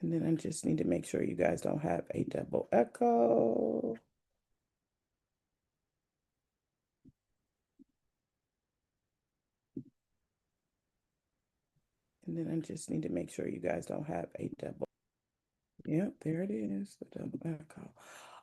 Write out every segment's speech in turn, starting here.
And then I just need to make sure you guys don't have a double echo. And then I just need to make sure you guys don't have a double. Yep, there it is, the double echo.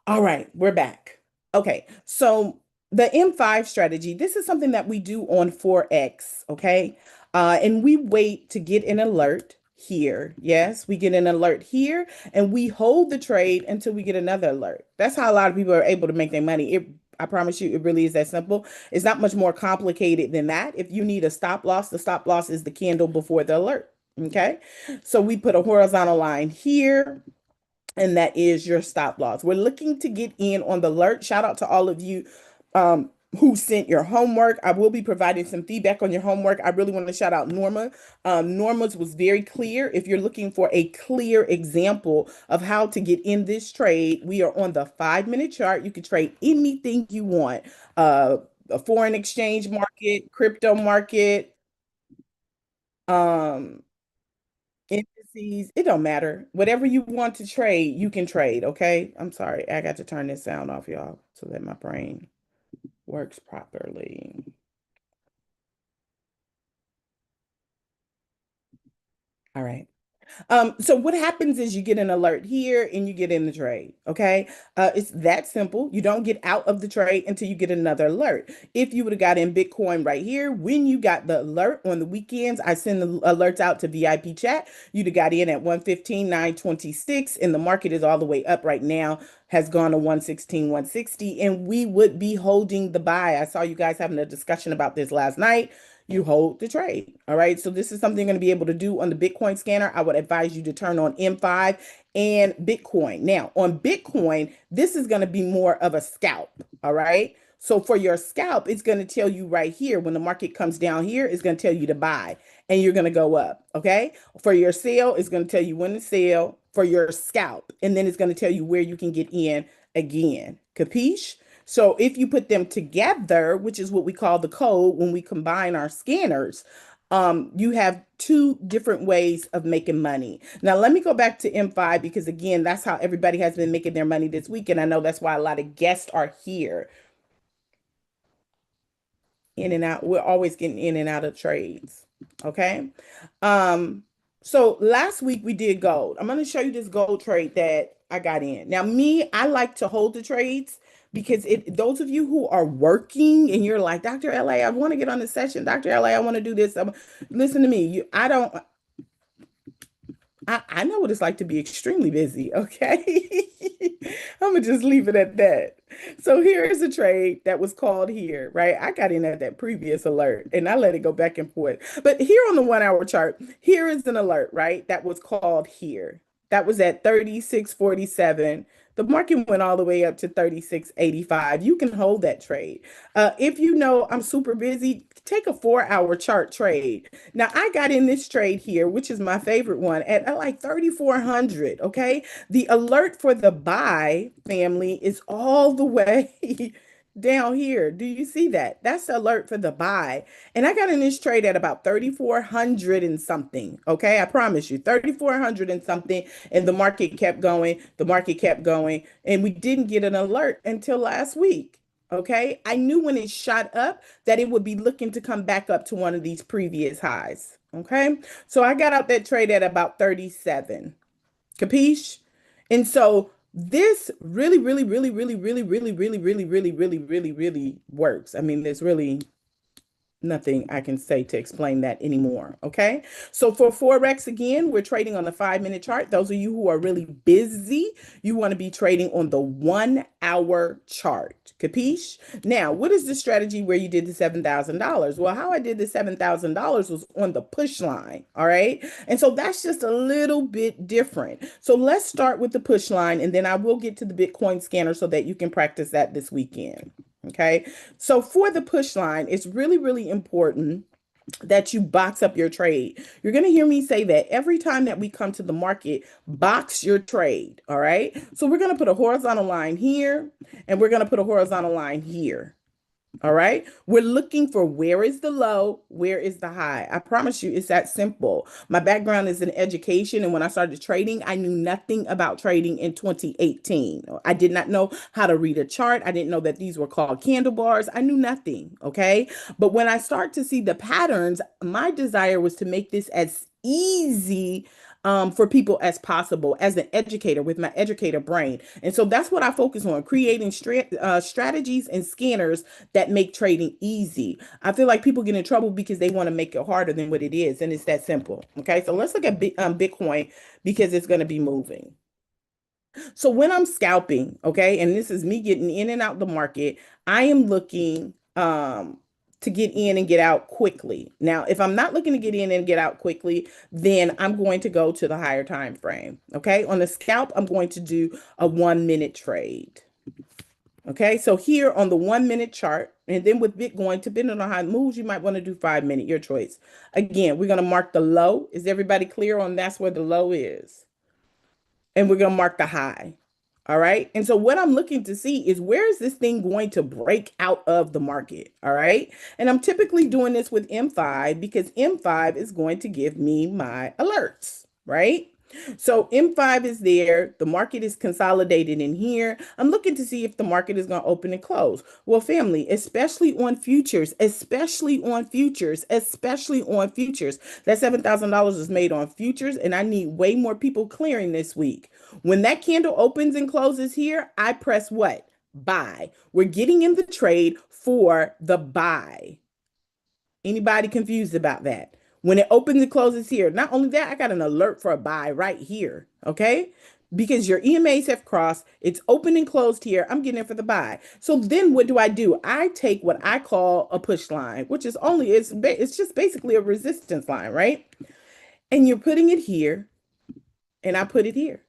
All right, we're back. Okay, so the M5 strategy, this is something that we do on Forex, okay? And we wait to get an alert here. Yes, we get an alert here and we hold the trade until we get another alert. That's how a lot of people are able to make their money. I promise you, it really is that simple. It's not much more complicated than that. If you need a stop loss, the stop loss is the candle before the alert. Okay, so we put a horizontal line here and that is your stop loss. We're looking to get in on the alert. Shout out to all of you who sent your homework. I will be providing some feedback on your homework. I really want to shout out Norma. Norma's was very clear. If you're looking for a clear example of how to get in this trade, we are on the 5-minute chart. You can trade anything you want. A foreign exchange market, crypto market, um, indices, it don't matter. Whatever you want to trade, you can trade, okay? I'm sorry. I got to turn this sound off, y'all, so that my brain works properly. All right. So what happens is you get an alert here and you get in the trade. Okay. It's that simple. You don't get out of the trade until you get another alert. If you would have got in Bitcoin right here, when you got the alert on the weekends, I send the alerts out to VIP chat. You'd have got in at 115, 926, and the market is all the way up right now, has gone to 116, 160, and we would be holding the buy. I saw you guys having a discussion about this last night. You hold the trade. All right. So this is something you're going to be able to do on the Bitcoin scanner. I would advise you to turn on M5 and Bitcoin. Now, on Bitcoin, this is going to be more of a scalp. All right. So for your scalp, it's going to tell you right here when the market comes down here, it's going to tell you to buy and you're going to go up. Okay. For your sale, it's going to tell you when to sell for your scalp. And then it's going to tell you where you can get in again. Capiche? So if you put them together, which is what we call the code when we combine our scanners, you have two different ways of making money. Now, let me go back to M5 because, again, that's how everybody has been making their money this week. And I know that's why a lot of guests are here in and out. We're always getting in and out of trades. Okay. Um, so last week we did gold. I'm going to show you this gold trade that I got in. Now, me, I like to hold the trades because those of you who are working and you're like, Dr. LA, I want to get on the session. Dr. LA, I want to do this. Listen to me. I don't I know what it's like to be extremely busy, okay? I'm gonna just leave it at that. So here is a trade that was called here, right? I got in at that previous alert and I let it go back and forth. But here on the 1 hour chart, here is an alert, right? That was called here. That was at 36.47. The market went all the way up to 36.85. You can hold that trade. If you know I'm super busy, take a 4 hour chart trade. Now, I got in this trade here, which is my favorite one, at like 3,400. Okay. The alert for the buy family is all the way down here. Do you see that? That's the alert for the buy. And I got in this trade at about 3,400 and something. Okay. I promise you, 3,400 and something. And the market kept going. The market kept going. And we didn't get an alert until last week. Okay. I knew when it shot up that it would be looking to come back up to one of these previous highs. Okay. So I got out that trade at about 37. Capiche? And so this really, really, really, really, really, really, really, really, really, really, really, really works. I mean, there's really nothing I can say to explain that anymore. Okay. So for Forex, again, we're trading on the 5-minute chart. Those of you who are really busy, you want to be trading on the 1 hour chart. Capiche? Now, what is the strategy where you did the $7,000? Well, how I did the $7,000 was on the push line. All right. And so that's just a little bit different. So let's start with the push line and then I will get to the Bitcoin scanner so that you can practice that this weekend. Okay. So for the push line, it's really, really important that you box up your trade. You're going to hear me say that every time that we come to the market, box your trade. All right. So we're going to put a horizontal line here and we're going to put a horizontal line here. All right. We're looking for where is the low, where is the high. I promise you, it's that simple. My background is in education. And when I started trading, I knew nothing about trading in 2018. I did not know how to read a chart. I didn't know that these were called candle bars. I knew nothing. Okay. But when I start to see the patterns, my desire was to make this as easy for people as possible as an educator with my educator brain. And so that's what I focus on, creating strategies and scanners that make trading easy. I feel like people get in trouble because they want to make it harder than what it is, and it's that simple. Okay, so let's look at Bitcoin because it's going to be moving. So when I'm scalping, okay, and this is me getting in and out the market, I am looking to get in and get out quickly. Now, if I'm not looking to get in and get out quickly, then I'm going to go to the higher time frame. Okay, on the scalp, I'm going to do a 1 minute trade. Okay, so here on the 1 minute chart, and then with Bitcoin, depending on how it moves, you might want to do 5 minute, your choice. Again, we're going to mark the low. Is everybody clear on that's where the low is? And we're going to mark the high. All right. And so what I'm looking to see is where is this thing going to break out of the market? All right. And I'm typically doing this with M5 because M5 is going to give me my alerts, right? So M5 is there. The market is consolidated in here. I'm looking to see if the market is going to open and close. Well, family, especially on futures, especially on futures, especially on futures. That $7,000 is made on futures, and I need way more people clearing this week. When that candle opens and closes here, I press what? Buy. We're getting in the trade for the buy. Anybody confused about that? When it opens and closes here, not only that, I got an alert for a buy right here. Okay. Because your EMAs have crossed, it's open and closed here. I'm getting in for the buy. So then what do? I take what I call a push line, which is only, it's just basically a resistance line, right? And you're putting it here, and I put it here.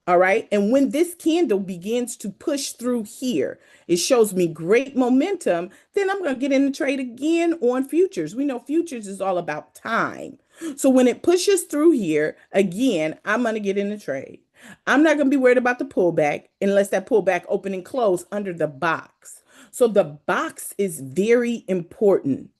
All right. And when this candle begins to push through here, it shows me great momentum. Then I'm going to get in the trade again on futures. We know futures is all about time. So when it pushes through here, again, I'm going to get in the trade. I'm not going to be worried about the pullback unless that pullback open and close under the box. So the box is very important.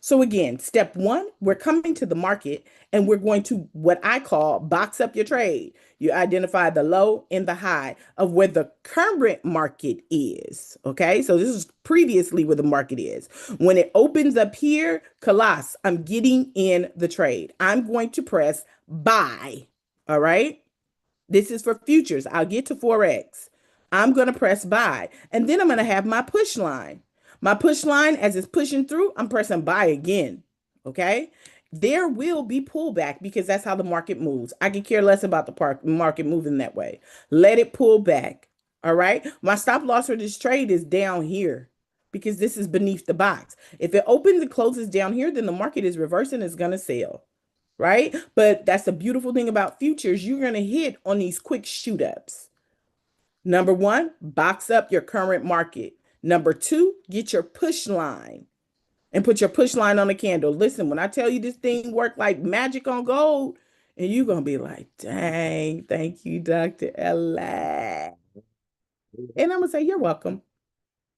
So again, step one, we're coming to the market and we're going to what I call box up your trade. You identify the low and the high of where the current market is. Okay, so this is previously where the market is. When it opens up here, Kalas, I'm getting in the trade. I'm going to press buy. All right, this is for futures. I'll get to Forex. I'm going to press buy. And then I'm going to have my push line. My push line, as it's pushing through, I'm pressing buy again. Okay. There will be pullback because that's how the market moves. I can care less about the market moving that way. Let it pull back. All right. My stop loss for this trade is down here because this is beneath the box. If it opens and closes down here, then the market is reversing, it's going to sell. Right. But that's the beautiful thing about futures. You're going to hit on these quick shoot ups. Number one, box up your current market. Number two, get your push line and put your push line on the candle. Listen, when I tell you this thing worked like magic on gold, and you're going to be like, dang, thank you, Dr. Ella. And I'm going to say, you're welcome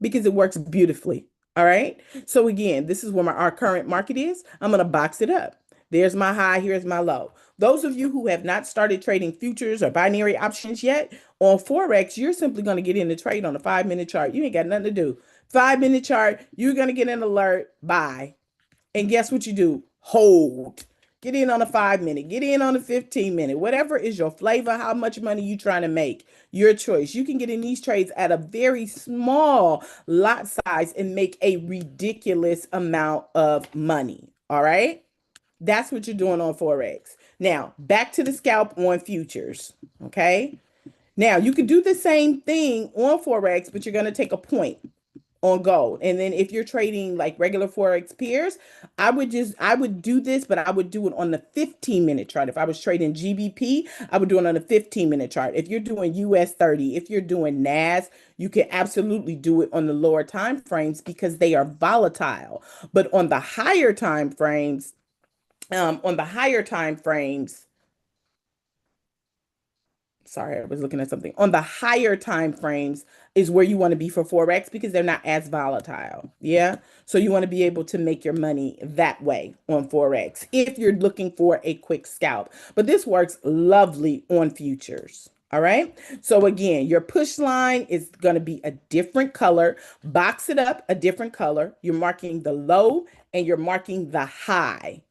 because it works beautifully. All right. So again, this is where our current market is. I'm going to box it up. There's my high. Here's my low. Those of you who have not started trading futures or binary options yet on Forex, you're simply going to get in the trade on a 5 minute chart. You ain't got nothing to do. 5 minute chart, you're going to get an alert, buy. And guess what you do? Hold. Get in on a 5 minute, get in on a 15 minute, whatever is your flavor, how much money you trying to make, your choice. You can get in these trades at a very small lot size and make a ridiculous amount of money. All right. That's what you're doing on Forex. Now, back to the scalp on futures. Okay. Now, you can do the same thing on Forex, but you're going to take a point on gold. And then if you're trading like regular Forex peers, I would do this, but I would do it on the 15 minute chart. If I was trading GBP, I would do it on a 15 minute chart. If you're doing US 30, if you're doing NAS, you can absolutely do it on the lower time frames because they are volatile. But on the higher time frames, on the higher time frames, sorry, I was looking at something. On the higher time frames is where you want to be for Forex because they're not as volatile. Yeah. So you want to be able to make your money that way on Forex if you're looking for a quick scalp. But this works lovely on futures. All right. So again, your push line is going to be a different color. Box it up a different color. You're marking the low and you're marking the high.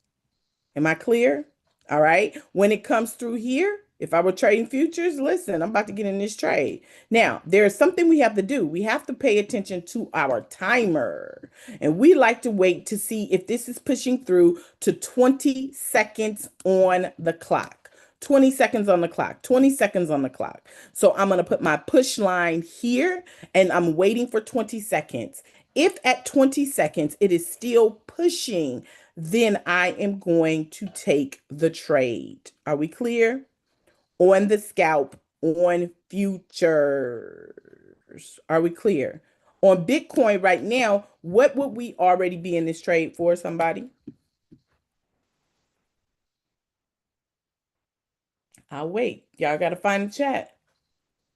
Am I clear? All right. When it comes through here, if I were trading futures, listen, I'm about to get in this trade. Now, there's something we have to do. We have to pay attention to our timer. And we like to wait to see if this is pushing through to 20 seconds on the clock. 20 seconds on the clock, 20 seconds on the clock. So I'm going to put my push line here and I'm waiting for 20 seconds. If at 20 seconds it is still pushing, then I am going to take the trade. Are we clear? On the scalp, on futures. Are we clear? On Bitcoin right now, what would we already be in this trade for, somebody? I'll wait. Y'all got to find the chat.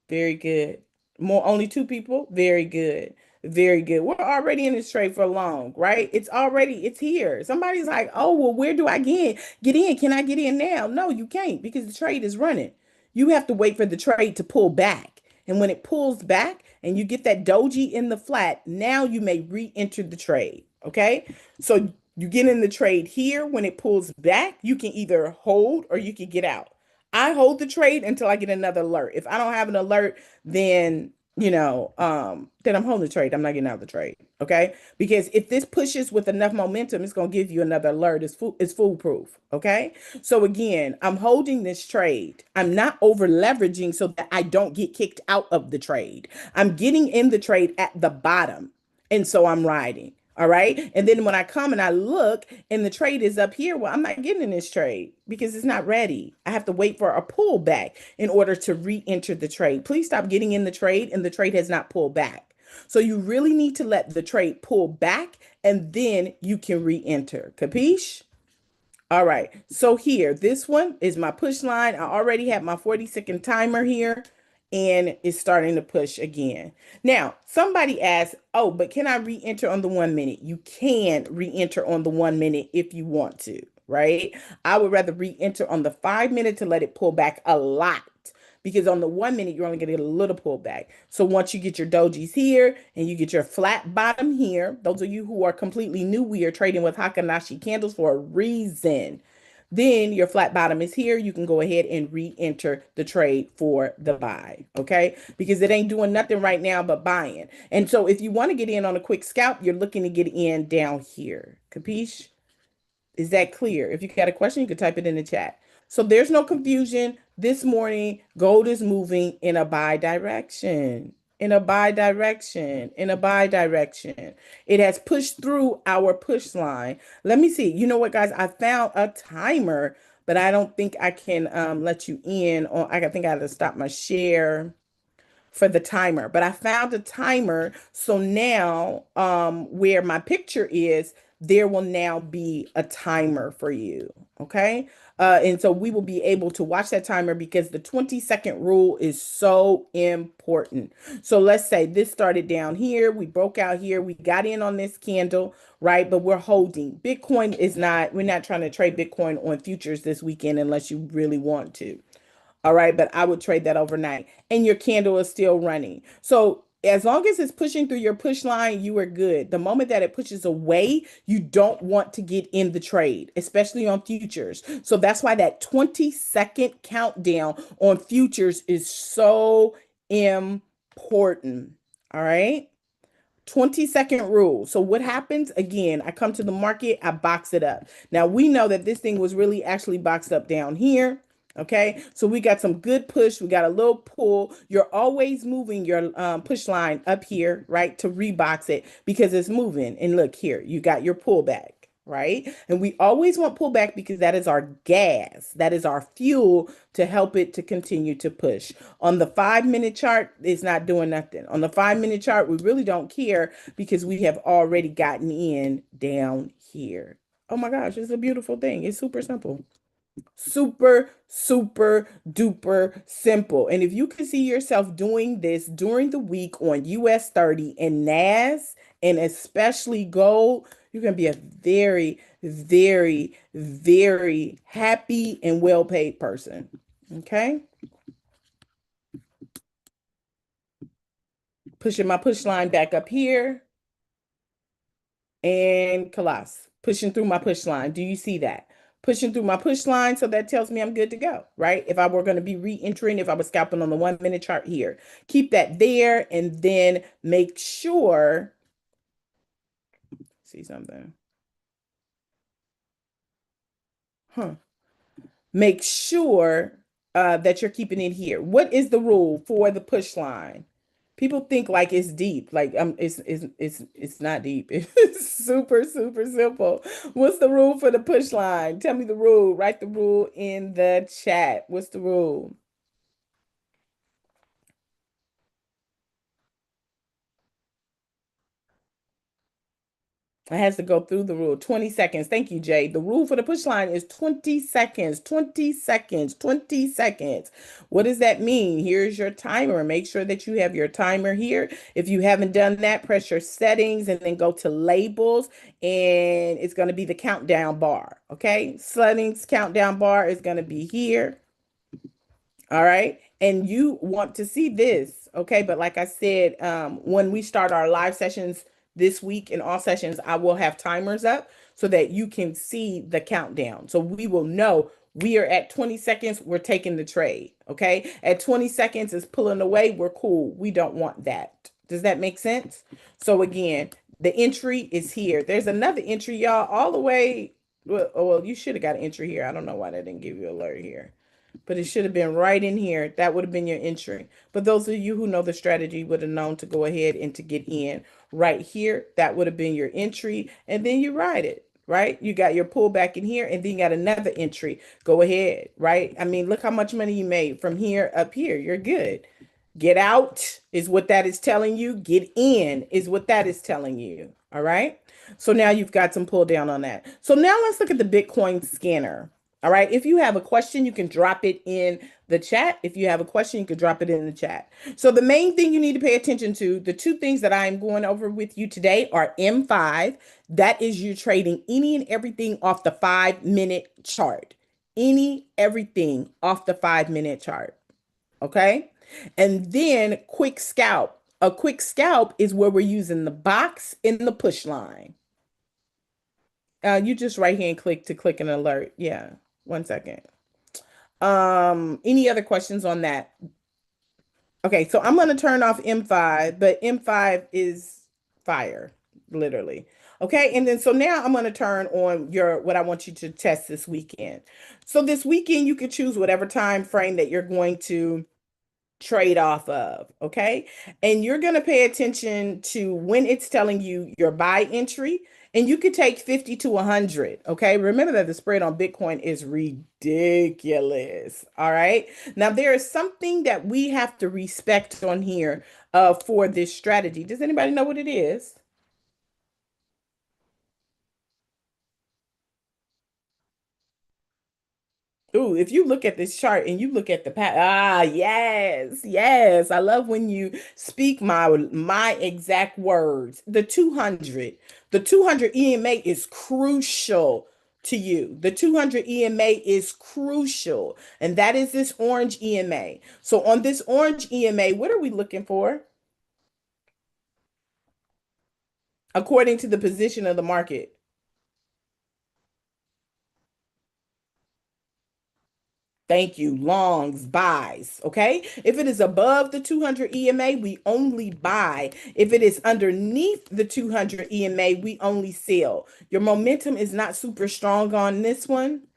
Very good. More, only two people. Very good. Very good. We're already in this trade for long, right? It's here. Somebody's like, oh, well, where do I get in? Can I get in now? No, you can't because the trade is running. You have to wait for the trade to pull back. And when it pulls back and you get that doji in the flat, now you may re-enter the trade. Okay. So you get in the trade here. When it pulls back, you can either hold or you can get out. I hold the trade until I get another alert. If I don't have an alert, then then I'm holding the trade. I'm not getting out of the trade. Okay. Because if this pushes with enough momentum, it's gonna give you another alert. It's foolproof. Okay. So again, I'm holding this trade. I'm not over leveraging so that I don't get kicked out of the trade. I'm getting in the trade at the bottom. And so I'm riding. All right. And then when I come and I look and the trade is up here, well, I'm not getting in this trade because it's not ready. I have to wait for a pullback in order to re-enter the trade. Please stop getting in the trade and the trade has not pulled back. So you really need to let the trade pull back and then you can re-enter. Capiche? All right. So here, this one is my push line. I already have my 40-second timer here and it's starting to push again. Now, somebody asked, oh, but can I re-enter on the 1 minute? You can re-enter on the 1 minute if you want to, right? I would rather re-enter on the 5 minute to let it pull back a lot because on the 1 minute, you're only going to get a little pullback. So once you get your dojis here and you get your flat bottom here, those of you who are completely new, we are trading with Heikin-Ashi candles for a reason. Then your flat bottom is here. You can go ahead and re-enter the trade for the buy, okay? Because it ain't doing nothing right now but buying. And so if you want to get in on a quick scalp, you're looking to get in down here. Capiche? Is that clear? If you got a question, you can type it in the chat. So there's no confusion. This morning, gold is moving in a buy direction, in a buy direction, in a buy direction. It has pushed through our push line. Let me see. You know what, guys? I found a timer, but I don't think I can let you in on. I think I have to stop my share for the timer, but I found a timer. So now where my picture is, there will now be a timer for you. Okay. And so we will be able to watch that timer because the 20-second rule is so important. So let's say this started down here. We broke out here. We got in on this candle, right? But we're holding. Bitcoin is not, we're not trying to trade Bitcoin on futures this weekend unless you really want to. All right, but I would trade that overnight and your candle is still running. So as long as it's pushing through your push line, you are good. The moment that it pushes away, you don't want to get in the trade, especially on futures. So that's why that 20-second countdown on futures is so important. All right. 20-second rule. So what happens again, I come to the market, I box it up. Now we know that this thing was really actually boxed up down here. Okay, so we got some good push. We got a little pull. You're always moving your push line up here, right, to rebox it because it's moving. And look here, you got your pullback, right? And we always want pullback because that is our gas. That is our fuel to help it to continue to push. On the 5-minute chart, it's not doing nothing. On the 5-minute chart, we really don't care because we have already gotten in down here. Oh my gosh, it's a beautiful thing. It's super simple. Super, super duper simple. And if you can see yourself doing this during the week on US 30 and NAS, and especially gold, you're going to be a very, very, very happy and well paid person. Okay. Pushing my push line back up here and collapse, pushing through my push line. Do you see that? Pushing through my push line. So that tells me I'm good to go, right? If I were going to be re-entering, if I was scalping on the 1 minute chart here, keep that there and then make sure, see something, huh? Make sure that you're keeping it here. What is the rule for the push line? People think like it's deep, like it's not deep. It's super super simple. What's the rule for the push line? Tell me the rule. Write the rule in the chat. What's the rule? It has to go through the rule. 20 seconds. Thank you, Jay. The rule for the push line is 20 seconds. 20 seconds. 20 seconds. What does that mean? Here's your timer. Make sure that you have your timer here. If you haven't done that, press your settings and then go to labels, and it's going to be the countdown bar. Okay. Settings countdown bar is going to be here. All right. And you want to see this. Okay. But like I said, when we start our live sessions this week in all sessions, I will have timers up so that you can see the countdown. So we will know we are at 20 seconds. We're taking the trade. Okay. At 20 seconds is pulling away. We're cool. We don't want that. Does that make sense? So again, the entry is here. There's another entry, y'all, all the way. Well, you should have got an entry here. I don't know why they didn't give you an alert here, but it should have been right in here. That would have been your entry. But those of you who know the strategy would have known to go ahead and to get in right here. That would have been your entry. And then you ride it, right? You got your pullback in here and then you got another entry. Go ahead, right? I mean, look how much money you made from here up here. You're good. Get out is what that is telling you. Get in is what that is telling you. All right. So now you've got some pull down on that. So now let's look at the Bitcoin scanner. All right. If you have a question, you can drop it in the chat. If you have a question, you can drop it in the chat. So the main thing you need to pay attention to, the two things that I'm going over with you today are M5. That is you trading any and everything off the 5 minute chart. Any, everything off the 5 minute chart. Okay. And then quick scalp. A quick scalp is where we're using the box in the push line. You just right here and click an alert. Yeah. 1 second. Any other questions on that? Okay, so I'm gonna turn off M5, but M5 is fire, literally. Okay, and then so now I'm gonna turn on your what I want you to test this weekend. So this weekend you could choose whatever time frame that you're going to trade off of, okay? And you're going to pay attention to when it's telling you your buy entry, and you could take 50 to 100, okay? Remember that the spread on Bitcoin is ridiculous, all right? Now, there is something that we have to respect on here for this strategy. Does anybody know what it is? Ooh, if you look at this chart and you look at the yes, yes. I love when you speak my exact words. The 200 EMA is crucial to you. The 200 EMA is crucial, and that is this orange EMA. So on this orange EMA, what are we looking for? According to the position of the market. Thank you. Longs, buys. Okay. If it is above the 200 EMA, we only buy. If it is underneath the 200 EMA, we only sell. Your momentum is not super strong on this one.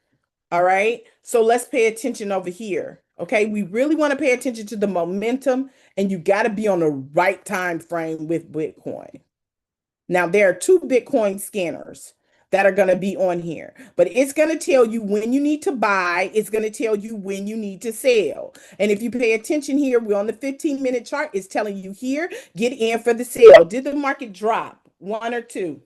All right. So let's pay attention over here. Okay. We really want to pay attention to the momentum, and you got to be on the right time frame with Bitcoin. Now, there are two Bitcoin scanners that are going to be on here, but it's going to tell you when you need to buy. It's going to tell you when you need to sell. And if you pay attention here, we're on the 15-minute chart. It's telling you here, get in for the sale. Did the market drop? One or two?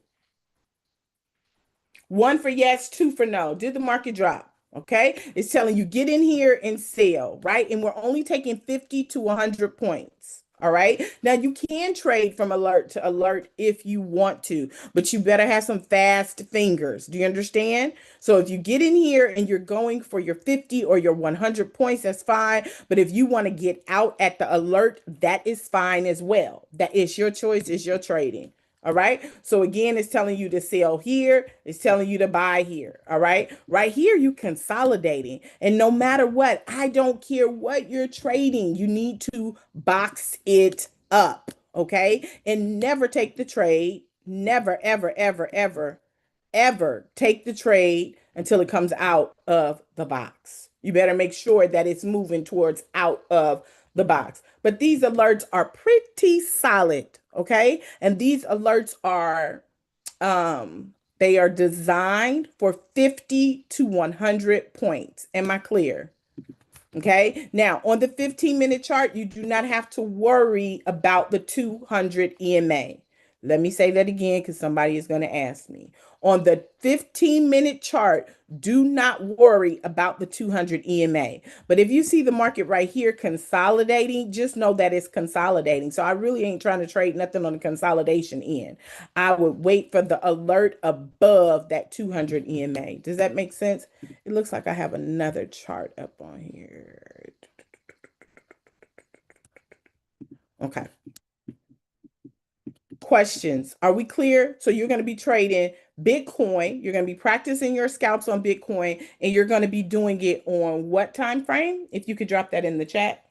One for yes, two for no. Did the market drop? Okay, it's telling you get in here and sell, right? And we're only taking 50 to 100 points. All right. Now you can trade from alert to alert if you want to, but you better have some fast fingers. Do you understand? So if you get in here and you're going for your 50 or your 100 points, that's fine. But if you want to get out at the alert, that is fine as well. That is your choice, is your trading. All right. So again, it's telling you to sell here. It's telling you to buy here. All right. Right here, you consolidating. And no matter what, I don't care what you're trading, you need to box it up. Okay. And never take the trade. Never, ever, ever, ever, ever take the trade until it comes out of the box. You better make sure that it's moving towards out of the box. But these alerts are pretty solid, okay? And these alerts are they are designed for 50 to 100 points. Am I clear? Okay. Now, on the 15-minute chart, you do not have to worry about the 200 EMA. Let me say that again because somebody is going to ask me. On the 15-minute chart, do not worry about the 200 EMA. But if you see the market right here consolidating, just know that it's consolidating. So I really ain't trying to trade nothing on the consolidation end. I would wait for the alert above that 200 EMA. Does that make sense? It looks like I have another chart up on here. Okay. Questions. Are we clear? So you're going to be trading Bitcoin. You're going to be practicing your scalps on Bitcoin, and you're going to be doing it on what time frame? If you could drop that in the chat.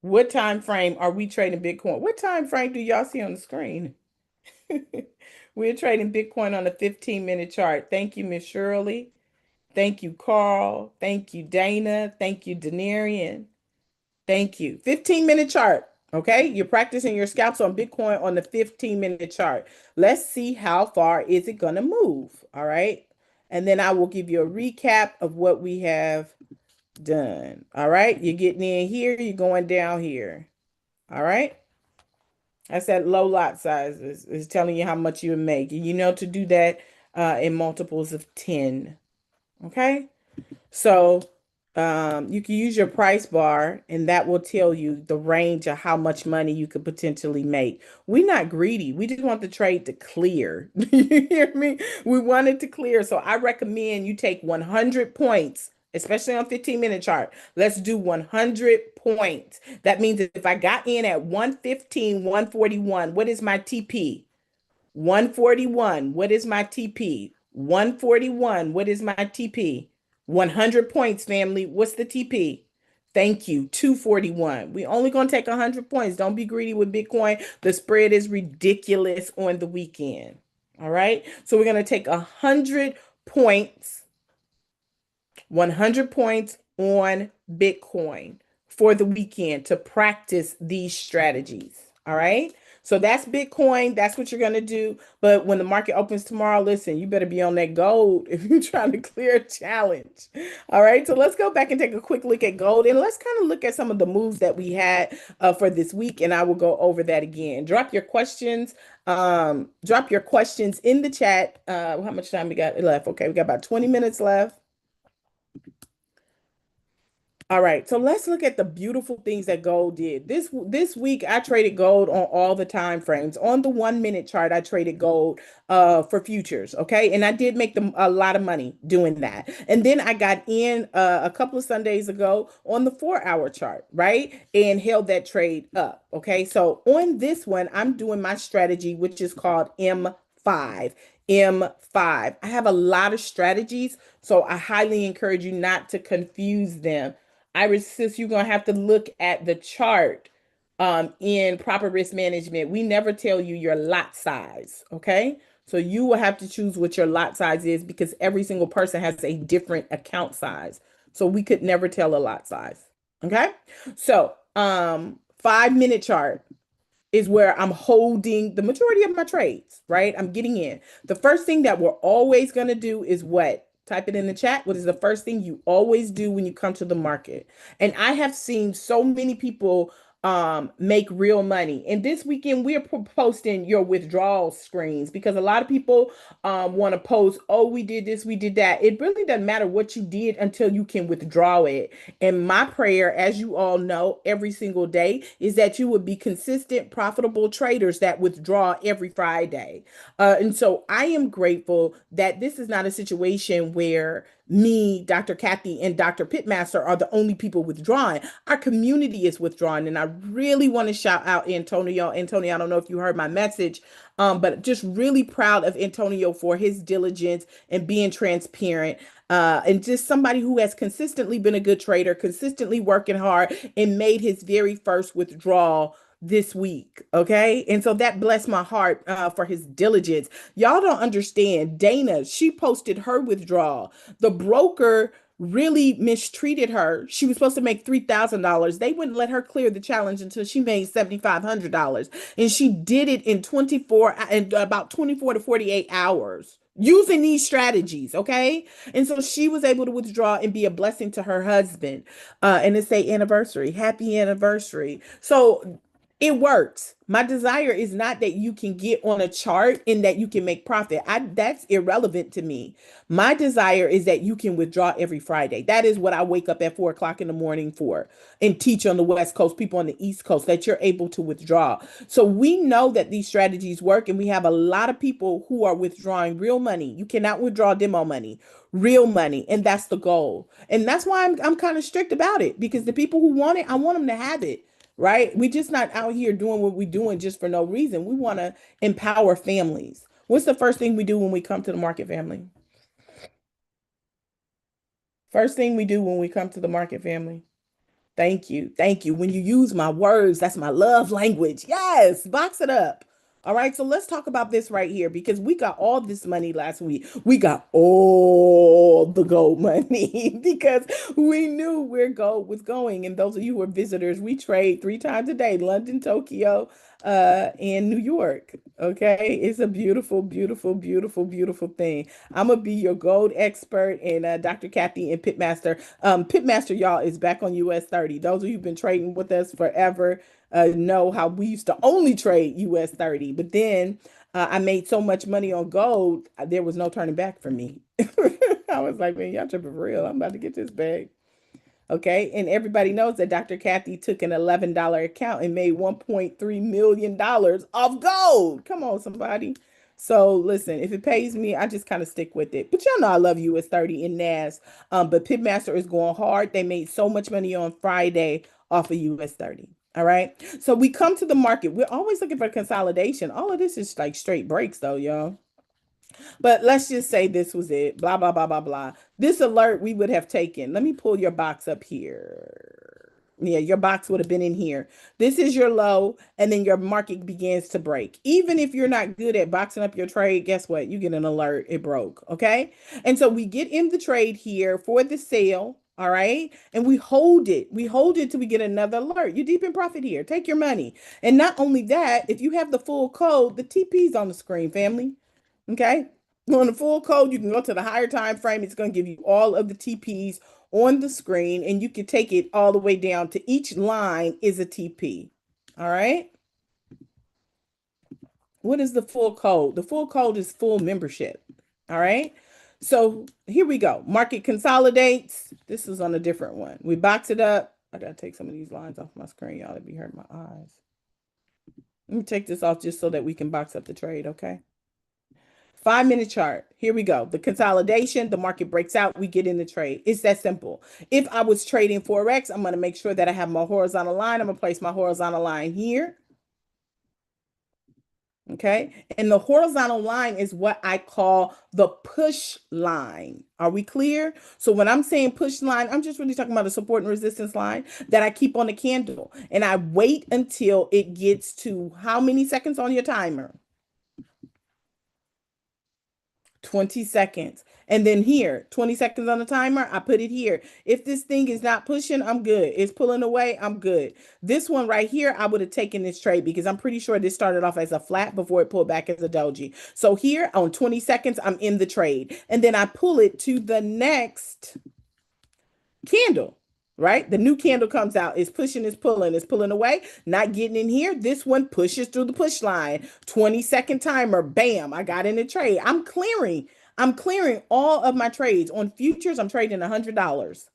What time frame are we trading Bitcoin? What time frame do y'all see on the screen? We're trading Bitcoin on a 15-minute chart. Thank you, Miss Shirley. Thank you, Carl. Thank you, Dana. Thank you, Denarian. Thank you. 15-minute chart. Okay. You're practicing your scalps on Bitcoin on the 15-minute chart. Let's see how far is it going to move. All right. And then I will give you a recap of what we have done. All right. You're getting in here. You're going down here. All right. That's that low lot size is telling you how much you make. And you know to do that in multiples of 10. Okay. So you can use your price bar, and that will tell you the range of how much money you could potentially make. We're not greedy. We just want the trade to clear. You hear me? We want it to clear. So I recommend you take 100 points, especially on 15-minute chart. Let's do 100 points. That means if I got in at 115, 141, what is my TP? 141, what is my TP? 141, what is my TP? 100 points, family. What's the TP? Thank you. 241. We only going to take 100 points. Don't be greedy with Bitcoin. The spread is ridiculous on the weekend. All right. So we're going to take 100 points, 100 points on Bitcoin for the weekend to practice these strategies. All right. So that's Bitcoin. That's what you're going to do. But when the market opens tomorrow, listen, you better be on that gold if you're trying to clear a challenge. All right. So let's go back and take a quick look at gold, and let's kind of look at some of the moves that we had for this week. And I will go over that again. Drop your questions. Drop your questions in the chat. How much time we got left? Okay. We got about 20 minutes left. All right, so let's look at the beautiful things that gold did. This week I traded gold on all the time frames. On the 1 minute chart, I traded gold for futures, okay? And I did make them a lot of money doing that. And then I got in a couple of Sundays ago on the 4 hour chart, right? And held that trade up, okay? So on this one, I'm doing my strategy, which is called M5. M5. I have a lot of strategies, so I highly encourage you not to confuse them. I insist you're going to have to look at the chart in proper risk management. We never tell you your lot size, okay? So you will have to choose what your lot size is because every single person has a different account size. So we could never tell a lot size, okay? So 5 minute chart is where I'm holding the majority of my trades, right? I'm getting in. The first thing that we're always going to do is what? Type it in the chat. What is the first thing you always do when you come to the market? And I have seen so many people make real money. And this weekend we're posting your withdrawal screens because a lot of people want to post, oh, we did this, we did that. It really doesn't matter what you did until you can withdraw it. And my prayer, as you all know, every single day is that you would be consistent, profitable traders that withdraw every Friday. And so I am grateful that this is not a situation where me, Dr. Kathy, and Dr. Pitmaster are the only people withdrawing. Our community is withdrawing. And I really want to shout out Antonio. Antonio, I don't know if you heard my message, but just really proud of Antonio for his diligence and being transparent. And just somebody who has consistently been a good trader, consistently working hard, and made his very first withdrawal this week. Okay. And so that blessed my heart for his diligence. Y'all don't understand. Dana, she posted her withdrawal. The broker really mistreated her. She was supposed to make $3,000. They wouldn't let her clear the challenge until she made $7,500. And she did it in 24 and about 24 to 48 hours using these strategies. Okay. And so she was able to withdraw and be a blessing to her husband. And it's a anniversary. Happy anniversary. So it works. My desire is not that you can get on a chart and that you can make profit. That's irrelevant to me. My desire is that you can withdraw every Friday. That is what I wake up at 4 o'clock in the morning for and teach on the West Coast, people on the East Coast, that you're able to withdraw. So we know that these strategies work, and we have a lot of people who are withdrawing real money. You cannot withdraw demo money, real money, and that's the goal. And that's why I'm kind of strict about it, because the people who want it, I want them to have it. Right? We just not out here doing what we're doing just for no reason. We want to empower families. What's the first thing we do when we come to the market, family? First thing we do when we come to the market, family. Thank you. Thank you. When you use my words, that's my love language. Yes, box it up. All right, so let's talk about this right here because we got all this money last week. We got all the gold money because we knew where gold was going. And those of you who are visitors, we trade 3 times a day, London, Tokyo, and New York. Okay, it's a beautiful, beautiful, beautiful, beautiful thing. I'm gonna be your gold expert, and Dr. Kathy and Pitmaster. Pitmaster, y'all, is back on US 30. Those of you who've been trading with us forever know how we used to only trade US 30, but then I made so much money on gold, there was no turning back for me. I was like, man, y'all tripping for real. I'm about to get this bag. Okay. And everybody knows that Dr. Kathy took an $11 account and made $1.3 million off gold. Come on, somebody. So listen, if it pays me, I just kind of stick with it. But y'all know I love US 30 in NAS. But Pitmaster is going hard. They made so much money on Friday off of US 30. All right. So we come to the market. We're always looking for consolidation. All of this is like straight breaks, though, y'all. But let's just say this was it. Blah, blah, blah, blah, blah. This alert we would have taken. Let me pull your box up here. Yeah, your box would have been in here. This is your low, and then your market begins to break. Even if you're not good at boxing up your trade, guess what? You get an alert. It broke. Okay. And so we get in the trade here for the sale. All right. And we hold it. We hold it till we get another alert. You're deep in profit here. Take your money. And not only that, if you have the full code, the TP's on the screen, family. Okay. On the full code, you can go to the higher time frame. It's going to give you all of the TPs on the screen, and you can take it all the way down to each line is a TP. All right. What is the full code? The full code is full membership. All right. So here we go. Market consolidates. This is on a different one. We box it up. I got to take some of these lines off my screen. Y'all, it'd be hurting my eyes. Let me take this off just so that we can box up the trade. Okay. 5-minute chart. Here we go. The consolidation, the market breaks out, we get in the trade. It's that simple. If I was trading Forex, I'm going to make sure that I have my horizontal line. I'm going to place my horizontal line here. Okay. And the horizontal line is what I call the push line. Are we clear? So when I'm saying push line, I'm just really talking about a support and resistance line that I keep on the candle. And I wait until it gets to how many seconds on your timer? 20 seconds. And then here, 20 seconds on the timer, I put it here. If this thing is not pushing, I'm good. It's pulling away, I'm good. This one right here, I would have taken this trade because I'm pretty sure this started off as a flat before it pulled back as a doji. So here on 20 seconds, I'm in the trade. And then I pull it to the next candle. right? The new candle comes out, it's pushing, it's pulling away, not getting in here. This one pushes through the push line, 20-second timer, bam, I got in the trade. I'm clearing all of my trades. On futures, I'm trading $100.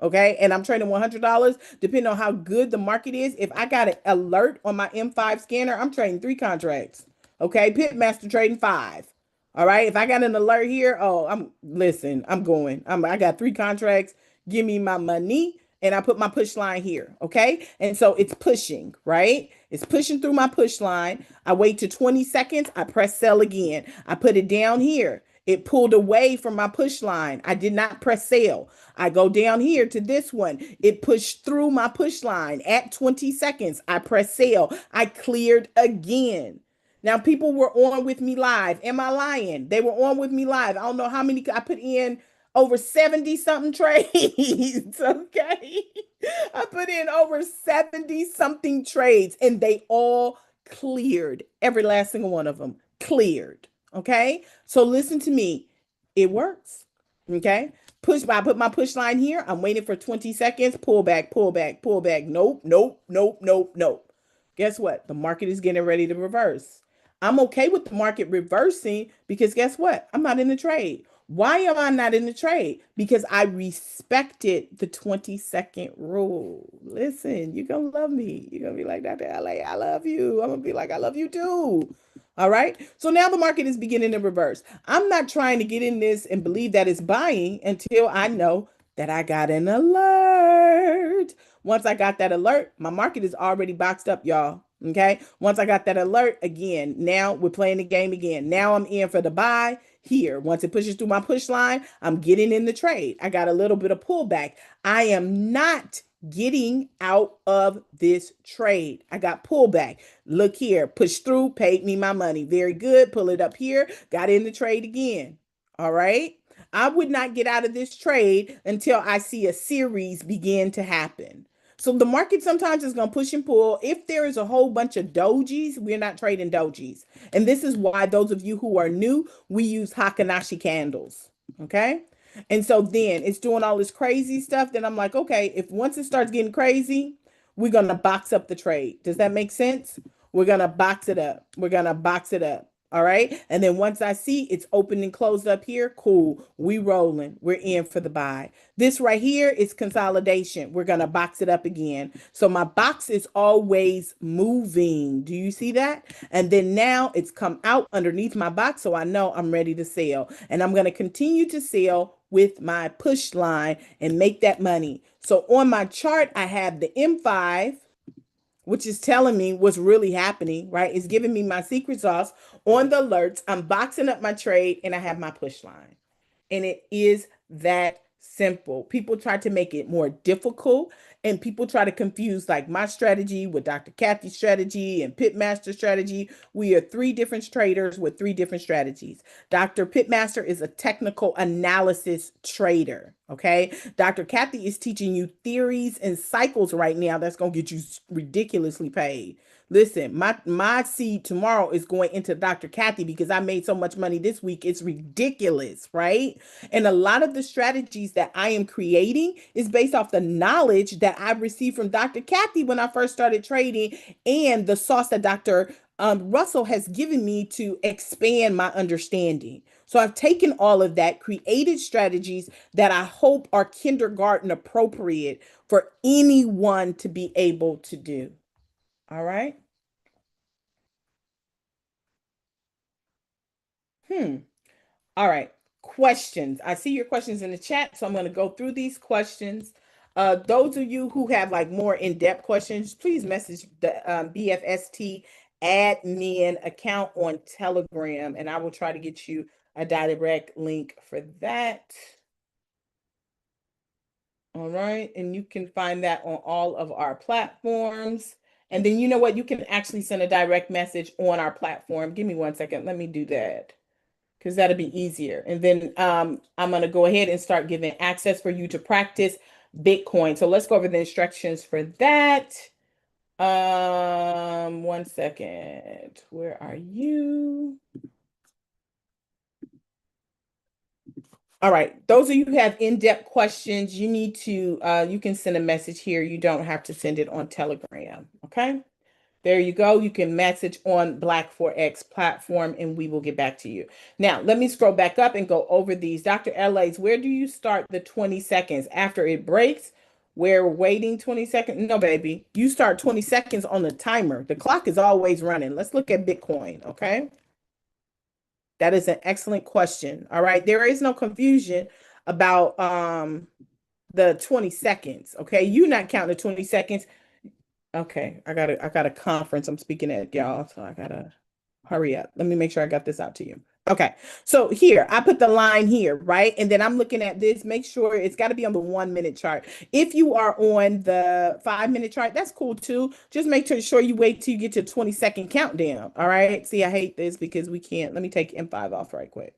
Okay. And I'm trading $100 depending on how good the market is. If I got an alert on my M5 scanner, I'm trading 3 contracts. Okay. Pitmaster trading 5. All right. If I got an alert here, oh, I'm going. I got 3 contracts. Give me my money. And I put my push line here. Okay. And so it's pushing, right? It's pushing through my push line. I wait to 20 seconds. I press sell again. I put it down here. It pulled away from my push line. I did not press sell. I go down here to this one. It pushed through my push line at 20 seconds. I press sell. I cleared again. Now, people were on with me live. Am I lying? They were on with me live. I don't know how many I put in, over 70 something trades. Okay. I put in over 70 something trades and they all cleared. Every last single one of them cleared. Okay. So listen to me. It works. Okay. I put my push line here. I'm waiting for 20 seconds. Pull back, pull back, pull back. Nope, nope, nope, nope, nope. Guess what? The market is getting ready to reverse. I'm okay with the market reversing because guess what? I'm not in the trade. Why am I not in the trade? Because I respected the 20-second rule. Listen, you're going to love me. You're going to be like, Dr. LA, I love you. I'm going to be like, I love you too. All right. So now the market is beginning to reverse. I'm not trying to get in this and believe that it's buying until I know that I got an alert. Once I got that alert, my market is already boxed up, y'all. Okay. Once I got that alert again, now we're playing the game again. Now I'm in for the buy here. Once it pushes through my push line, I'm getting in the trade. I got a little bit of pullback. I am not getting out of this trade. I got pullback. Look here, push through, paid me my money. Very good. Pull it up here, got in the trade again. All right. I would not get out of this trade until I see a series begin to happen. So the market sometimes is going to push and pull. If there is a whole bunch of dojis, we're not trading dojis. And this is why those of you who are new, we use Hakanashi candles. Okay. And so then it's doing all this crazy stuff. Then I'm like, okay, if once it starts getting crazy, we're going to box up the trade. Does that make sense? We're going to box it up. We're going to box it up. All right. And then once I see it's open and closed up here, cool. We rolling. We're in for the buy. This right here is consolidation. We're going to box it up again. So my box is always moving. Do you see that? And then now it's come out underneath my box. So I know I'm ready to sell. And I'm going to continue to sell with my push line and make that money. So on my chart, I have the M5, which is telling me what's really happening, right? It's giving me my secret sauce on the alerts. I'm boxing up my trade and I have my push line. And it is that simple. People try to make it more difficult and people try to confuse like my strategy with Dr. Kathy's strategy and Pitmaster strategy. We are 3 different traders with 3 different strategies. Dr. Pitmaster is a technical analysis trader. Okay. Dr. Kathy is teaching you theories and cycles right now that's going to get you ridiculously paid. Listen, my seed tomorrow is going into Dr. Kathy because I made so much money this week. It's ridiculous, right? And a lot of the strategies that I am creating is based off the knowledge that I received from Dr. Kathy when I first started trading and the sauce that Dr. Russell has given me to expand my understanding. So I've taken all of that, created strategies that I hope are kindergarten appropriate for anyone to be able to do. All right. Hmm. All right. Questions. I see your questions in the chat, so I'm going to go through these questions. Those of you who have like more in-depth questions, please message the BFST admin account on Telegram, and I will try to get you a direct link for that. All right. And you can find that on all of our platforms. And then you know what? You can actually send a direct message on our platform. Give me 1 second. Let me do that because that'll be easier. And then I'm going to go ahead and start giving access for you to practice Bitcoin. So let's go over the instructions for that. 1 second. Where are you? All right. Those of you who have in-depth questions, you need to you can send a message here. You don't have to send it on Telegram. Okay. There you go. You can message on Black 4X platform and we will get back to you. Now, let me scroll back up and go over these. Dr. LA's, where do you start the 20 seconds? After it breaks, we're waiting 20 seconds. No, baby. You start 20 seconds on the timer. The clock is always running. Let's look at Bitcoin. Okay. That is an excellent question. All right. There is no confusion about the 20 seconds. Okay. You're not counting the 20 seconds. Okay, I got a conference I'm speaking at, y'all, so I gotta hurry up. Let me make sure I got this out to you. Okay, so here I put the line here, right? And then I'm looking at this. Make sure it's got to be on the 1 minute chart. If you are on the 5 minute chart, that's cool too. Just make sure you wait till you get to 20-second countdown. All right. See, I hate this because we can't. Let me take M5 off right quick.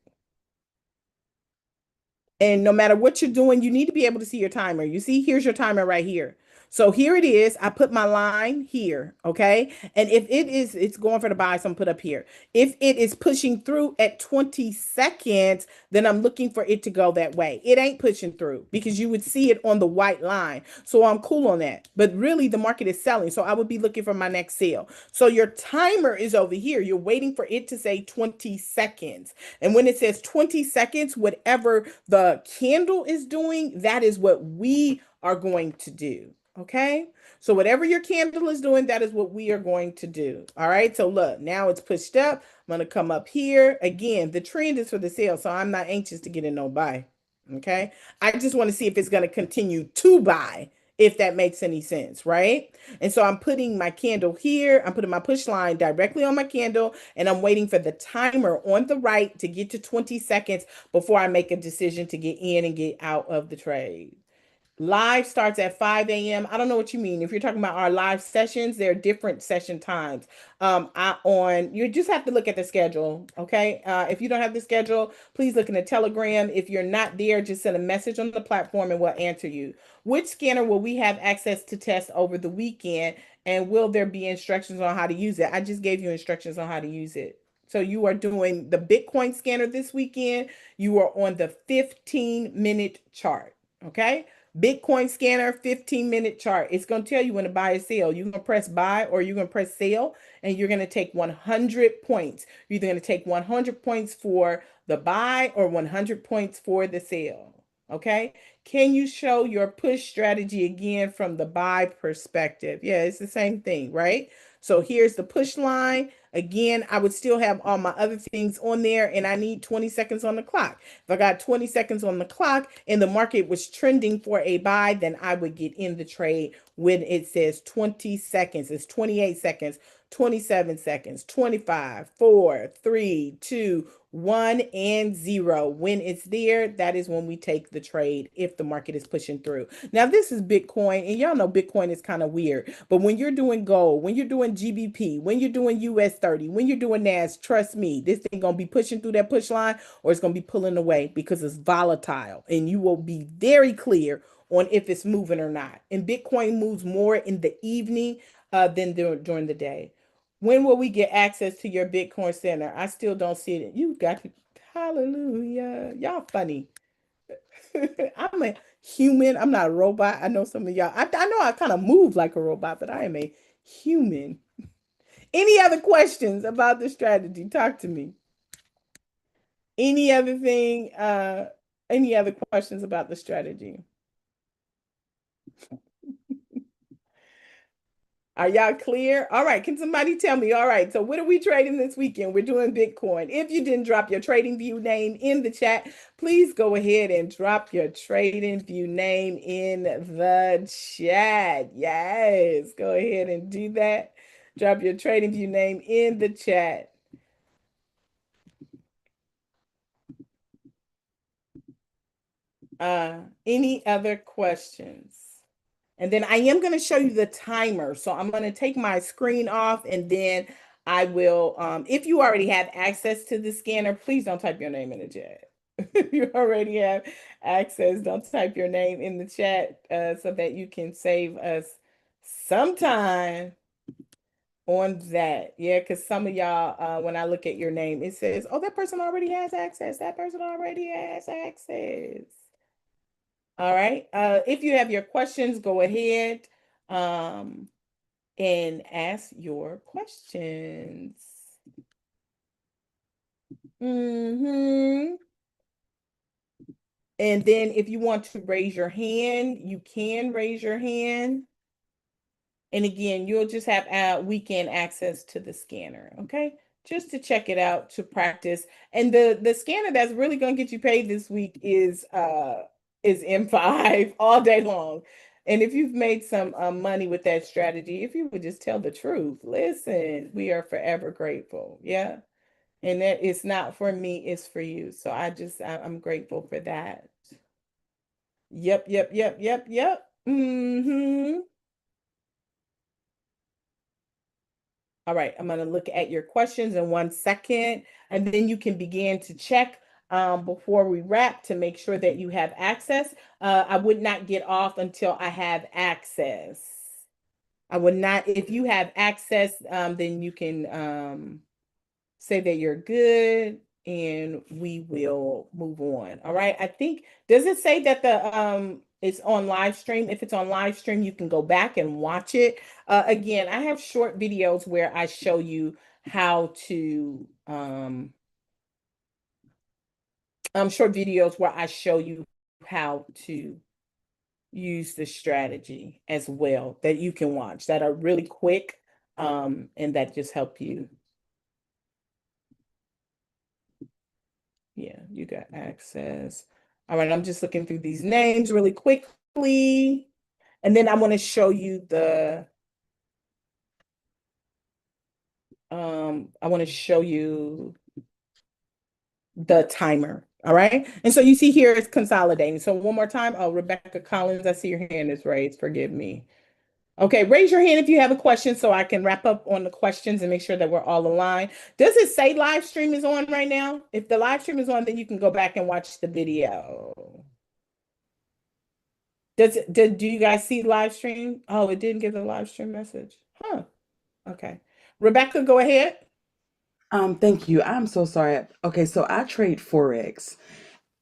And no matter what you're doing, you need to be able to see your timer. You see, here's your timer right here. So here it is. I put my line here, okay? And if it is, it's going for the buy, so I'm put up here. If it is pushing through at 20 seconds, then I'm looking for it to go that way. It ain't pushing through because you would see it on the white line. So I'm cool on that. But really, the market is selling. So I would be looking for my next sale. So your timer is over here. You're waiting for it to say 20 seconds. And when it says 20 seconds, whatever the candle is doing, that is what we are going to do. Okay. So whatever your candle is doing, that is what we are going to do. All right. So look, now it's pushed up. I'm going to come up here. Again, the trend is for the sale. So I'm not anxious to get in no buy. Okay. I just want to see if it's going to continue to buy, if that makes any sense. Right. And so I'm putting my candle here. I'm putting my push line directly on my candle, and I'm waiting for the timer on the right to get to 20 seconds before I make a decision to get in and get out of the trade. Live starts at 5 a.m. I don't know what you mean. If you're talking about our live sessions, there are different session times. You just have to look at the schedule. Okay. If you don't have the schedule, please look in the Telegram. If you're not there, just send a message on the platform and we'll answer you. Which scanner will we have access to test over the weekend? And will there be instructions on how to use it? I just gave you instructions on how to use it. So you are doing the Bitcoin scanner this weekend. You are on the 15-minute chart. Okay. Bitcoin scanner 15-minute chart. It's going to tell you when to buy or sell. You're going to press buy or you're going to press sell, and you're going to take 100 points. You're either going to take 100 points for the buy or 100 points for the sell. Okay. Can you show your push strategy again from the buy perspective? Yeah, it's the same thing, right? So here's the push line. Again, I would still have all my other things on there, and I need 20 seconds on the clock. If I got 20 seconds on the clock and the market was trending for a buy, then I would get in the trade when it says 20 seconds. It's 28 seconds, 27 seconds, 25, 4, 3, 2, 1, and 0. When it's there, that is when we take the trade if the market is pushing through. Now, this is Bitcoin, and y'all know Bitcoin is kind of weird. But when you're doing gold, when you're doing GBP, when you're doing US 30, when you're doing NAS, trust me, this thing gonna be pushing through that push line, or it's gonna be pulling away because it's volatile, and you will be very clear on if it's moving or not. And Bitcoin moves more in the evening than during the day. When will we get access to your Bitcoin center? I still don't see it. You got to, hallelujah. Y'all funny. I'm a human. I'm not a robot. I know some of y'all. I know I kind of move like a robot, but I am a human. Any other questions about the strategy? Talk to me. Any other thing? Any other questions about the strategy? Are y'all clear? All right. Can somebody tell me? All right. So what are we trading this weekend? We're doing Bitcoin. If you didn't drop your trading view name in the chat, please go ahead and drop your trading view name in the chat. Yes. Go ahead and do that. Drop your trading view name in the chat. Any other questions? And then I am going to show you the timer. So I'm going to take my screen off, and then I will, if you already have access to the scanner, please don't type your name in the chat. If you already have access, don't type your name in the chat so that you can save us some time. on that. Yeah, because some of y'all, when I look at your name, it says, oh, that person already has access. That person already has access. All right. If you have your questions, go ahead and ask your questions. And then if you want to raise your hand, you can raise your hand. And again, you'll just have weekend access to the scanner, okay? Just to check it out, to practice. And the scanner that's really going to get you paid this week is M5 all day long. And if you've made some money with that strategy, if you would just tell the truth, listen, we are forever grateful. Yeah. And that it's not for me, it's for you. So I'm grateful for that. Yep, yep, yep, yep, yep. All right, I'm going to look at your questions in 1 second, and then you can begin to check before we wrap to make sure that you have access. I would not get off until I have access. I would not, if you have access, then you can say that you're good and we will move on. All right. I think, does it say that the it's on live stream? If it's on live stream, you can go back and watch it. Again, I have short videos where I show you how to short videos where I show you how to use the strategy as well that you can watch that are really quick and that just help you. Yeah, you got access. All right, I'm just looking through these names really quickly. And then I want to show you I want to show you the timer. All right. And so you see here it's consolidating. So one more time. Oh, Rebecca Collins, I see your hand is raised. Forgive me. Okay, raise your hand if you have a question so I can wrap up on the questions and make sure that we're all aligned. Does it say live stream is on right now? If the live stream is on, then you can go back and watch the video. Do you guys see live stream? Oh, it didn't give the live stream message. Huh. Okay. Rebecca, go ahead. Thank you. I'm so sorry. Okay, so I trade Forex.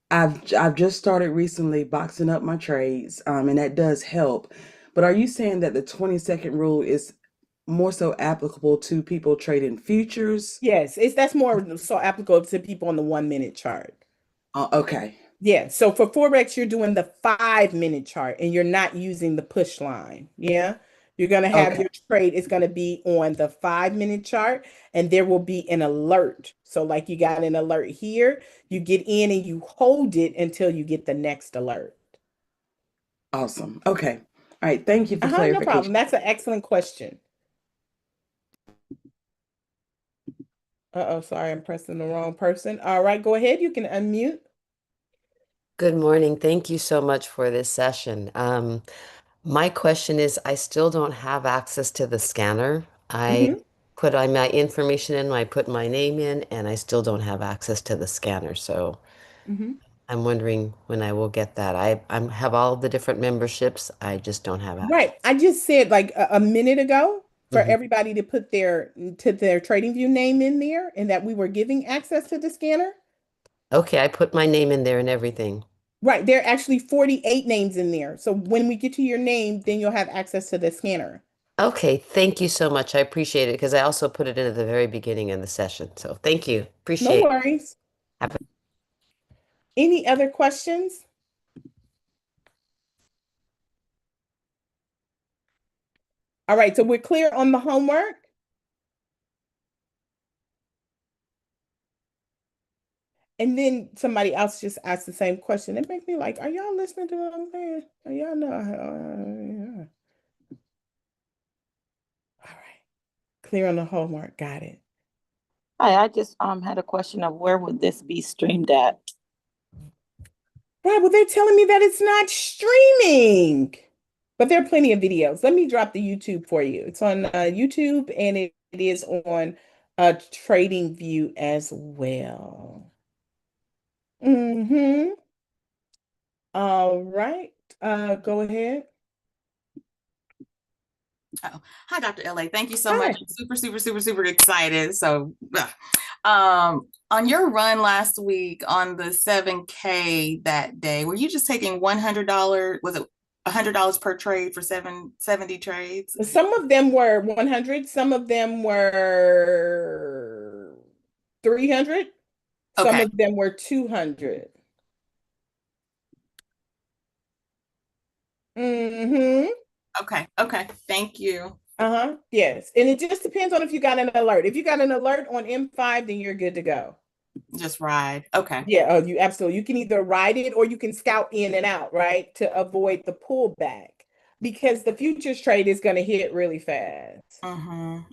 I've just started recently boxing up my trades, and that does help. But are you saying that the 20-second rule is more so applicable to people trading futures? Yes, it's that's more so applicable to people on the 1 minute chart. Okay. Yeah. So for Forex, you're doing the 5 minute chart and you're not using the push line. Yeah. You're going to have Okay. your trade, it's going to be on the 5 minute chart and there will be an alert. So, like you got an alert here, you get in and you hold it until you get the next alert. Awesome. Okay. All right. Thank you for No problem. clarification. That's an excellent question. Uh-oh, sorry, I'm pressing the wrong person. All right, go ahead. You can unmute. Good morning. Thank you so much for this session. My question is, I still don't have access to the scanner. I Hmm. put my information in, I put my name in, and I still don't have access to the scanner. So Hmm. I'm wondering when I will get that. I have all the different memberships. I just don't have access. Right. I just said like a minute ago for Mhm. everybody to put their TradingView name in there and that we were giving access to the scanner. Okay, I put my name in there and everything. Right. There are actually 48 names in there. So when we get to your name, then you'll have access to the scanner. Okay, thank you so much. I appreciate it because I also put it in at the very beginning of the session. So thank you. No Appreciate it. worries. Have Any other questions? All right. So we're clear on the homework. And then somebody else just asked the same question. It makes me like, are y'all listening to what I'm saying? Y'all know. Yeah. All right. Clear on the homework. Got it. Hi, I just had a question of where would this be streamed at? Right. Well, they're telling me that it's not streaming, but there are plenty of videos. Let me drop the YouTube for you. It's on YouTube and it is on Trading View as well. All right. Go ahead. Oh, hi, Dr. LA. Thank you so Hi. much. Super, super, super, super excited. So, on your run last week on the 7K that day, were you just taking $100? Was it $100 per trade for 70 trades? Some of them were 100, some of them were 300, some Okay. of them were 200. Mm-hmm. Okay. Okay. Thank you. Uh-huh. Yes. And it just depends on if you got an alert. If you got an alert on M5, then you're good to go. Just ride. Okay. Yeah, oh, you absolutely. You can either ride it or you can scout in and out, right? To avoid the pullback because the futures trade is going to hit really fast.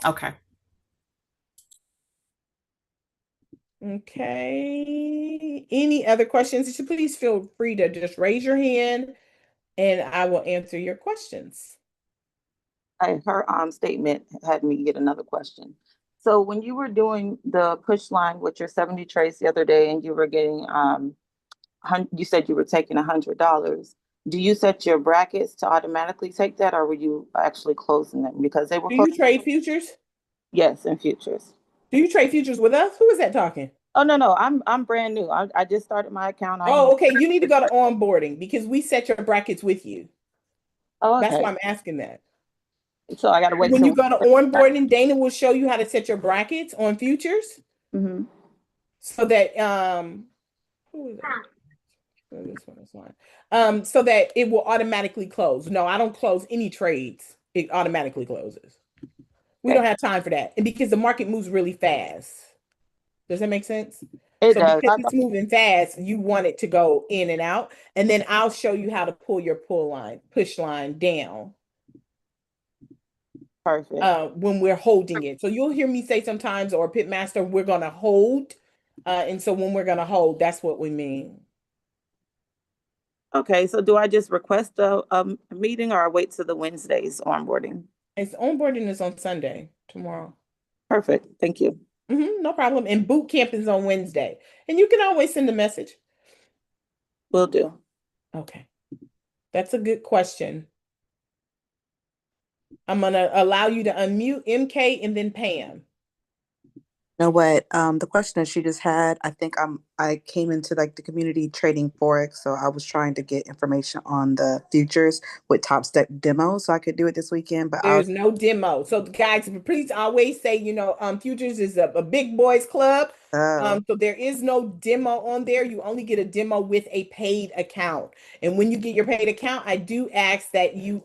Okay. Okay. Any other questions? Please feel free to just raise your hand and I will answer your questions. Her statement had me get another question. So when you were doing the push line with your 70 trades the other day and you were getting you said you were taking $100, do you set your brackets to automatically take that, or were you actually closing them because they were Do closed? you trade futures? Yes, in futures. Do you trade futures with us? Who is that talking? Oh no, I'm brand new. I just started my account. Oh, okay. You need to go to onboarding because we set your brackets with you. Oh, That's okay. why I'm asking that. So I gotta wait When you till go to onboarding, Dana will show you how to set your brackets on futures Mhm. so that who is that? Oh, this one is fine. So that it will automatically close. No, I don't close any trades. It automatically closes. We don't have time for that. And because the market moves really fast. Does that make sense? It So does. because it's moving fast, you want it to go in and out. And then I'll show you how to pull your push line down Perfect. when we're holding it. So you'll hear me say sometimes, or Pitmaster, we're gonna hold. And so when we're gonna hold, that's what we mean. Okay, so do I just request a meeting, or I wait till the Wednesdays onboarding? It's onboarding is on Sunday, tomorrow. Perfect. Thank you. No problem. And boot camp is on Wednesday. And you can always send a message. Will do. Okay. That's a good question. I'm gonna allow you to unmute MK and then Pam. Know what? The question that she just had, I came into like the community trading Forex, so I was trying to get information on the futures with Top Step demo so I could do it this weekend. But There's no demo. So guys, please always say, futures is a big boys club. So there is no demo on there. You only get a demo with a paid account. And when you get your paid account, I do ask that you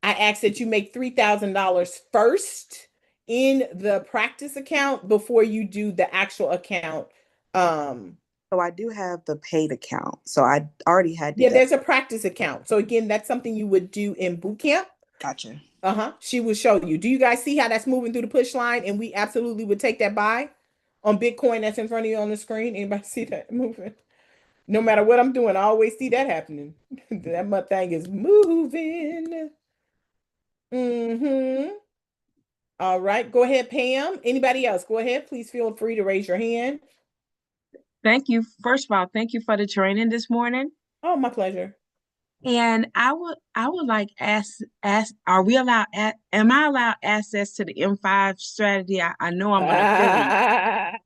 make $3,000 first in the practice account before you do the actual account. So I do have the paid account. So I already had Yeah, there's a practice account. So again, that's something you would do in boot camp. Gotcha. She will show you. Do you guys see how that's moving through the push line? And we absolutely would take that buy on Bitcoin that's in front of you on the screen. Anybody see that moving? No matter what I'm doing, I always see that happening. That thing is moving. All right, go ahead, Pam. Anybody else? Go ahead. Please feel free to raise your hand. Thank you. First of all, thank you for the training this morning. Oh, my pleasure. And I would like ask, are we allowed, am I allowed access to the M5 strategy? I know I'm an affiliate.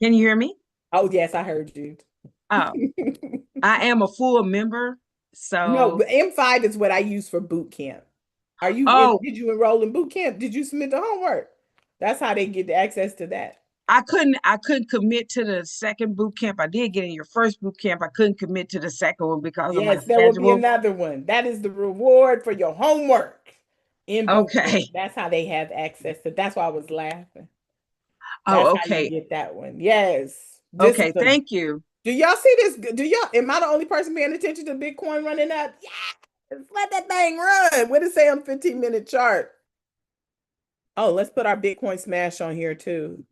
Can you hear me? Oh, yes, I heard you. Oh, I am a full member. No, So but M5 is what I use for boot camp. Did you enroll in boot camp? Did you submit the homework? That's how they get the access to that. I couldn't commit to the second boot camp. I did get in your first boot camp. I couldn't commit to the second one because of my Yes, there will be schedule. another one. That is the reward for your homework in boot camp. Okay. That's how they have access to. That's why I was laughing. Oh, That's how you okay. get that one. Yes. Okay, thank you. Do y'all see this? Am I the only person paying attention to Bitcoin running up? Yes, let that thing run. What does it say on 15-minute chart? Oh, let's put our Bitcoin Smash on here too.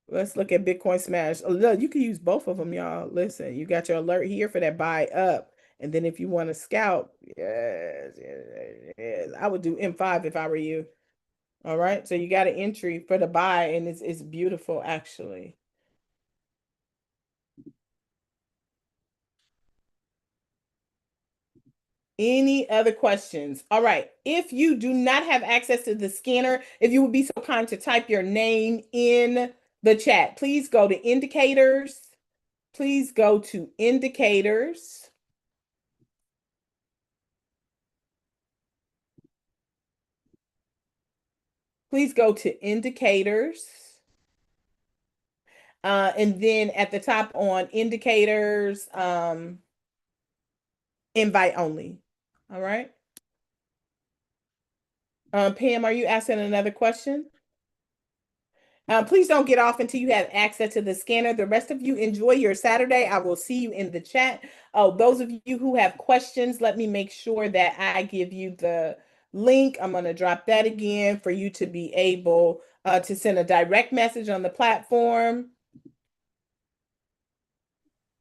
Let's look at Bitcoin Smash. Oh, look, you can use both of them, y'all. Listen, you got your alert here for that buy up. And then if you want to scout, yes, I would do M5 if I were you. All right. So you got an entry for the buy, and it's beautiful, actually. Any other questions? All right. If you do not have access to the scanner, if you would be so kind to type your name in the chat, please go to indicators. Please go to indicators. Please go to indicators. And then at the top on indicators, invite only. All right. Pam, are you asking another question? Please don't get off until you have access to the scanner. The rest of you enjoy your Saturday. I will see you in the chat. Oh, those of you who have questions, let me make sure that I give you the link. I'm going to drop that again for you to be able to send a direct message on the platform.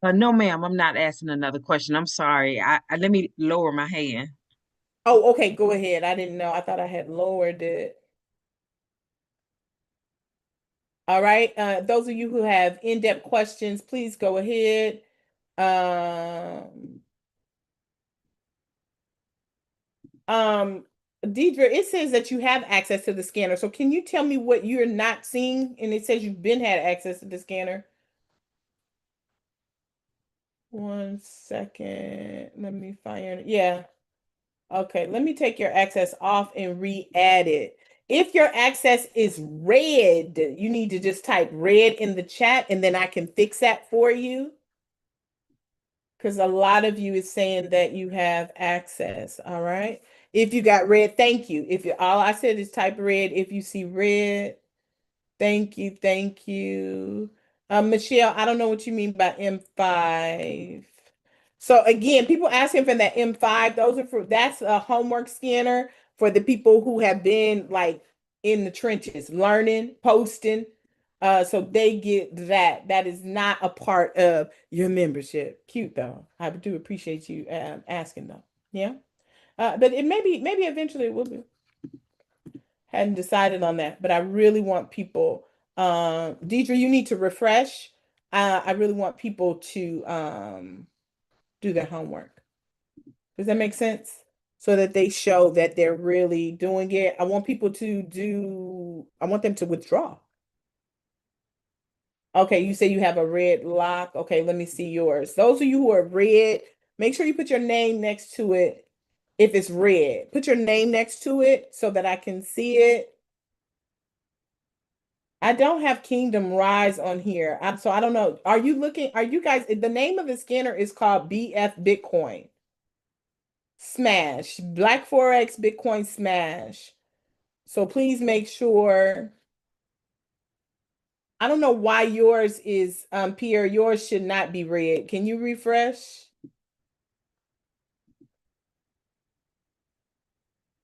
No, ma'am, I'm not asking another question. I'm sorry. Let me lower my hand. Oh, okay, go ahead. I didn't know. I thought I had lowered it. All right. Those of you who have in-depth questions, please go ahead. Deidre, it says that you have access to the scanner. So can you tell me what you're not seeing? And it says you've been had access to the scanner. 1 second. Let me find it. Yeah. Okay, let me take your access off and re-add it. If your access is red, you need to just type red in the chat and then I can fix that for you. Because a lot of you is saying that you have access. All right. If you got red, thank you. If you all I said is type red. If you see red, thank you, thank you. Michelle, I don't know what you mean by M5. So again, people asking for that M5. That's a homework scanner for the people who have been like in the trenches, learning, posting. So they get that. That is not a part of your membership. Cute though. I do appreciate you asking though. Yeah. But it maybe eventually it will be. Hadn't decided on that, but I really want people. Deidre, you need to refresh. I really want people to do their homework. Does that make sense? So that they show that they're really doing it. I want people I want them to withdraw. Okay, you say you have a red lock. Okay, let me see yours. Those of you who are red, make sure you put your name next to it. If it's red, put your name next to it so that I can see it. I don't have Kingdom Rise on here. So I don't know. Are you guys, the name of the scanner is called BF Bitcoin. Smash. Black Forex Bitcoin Smash. So please make sure. I don't know why yours is, Pierre, yours should not be red. Can you refresh?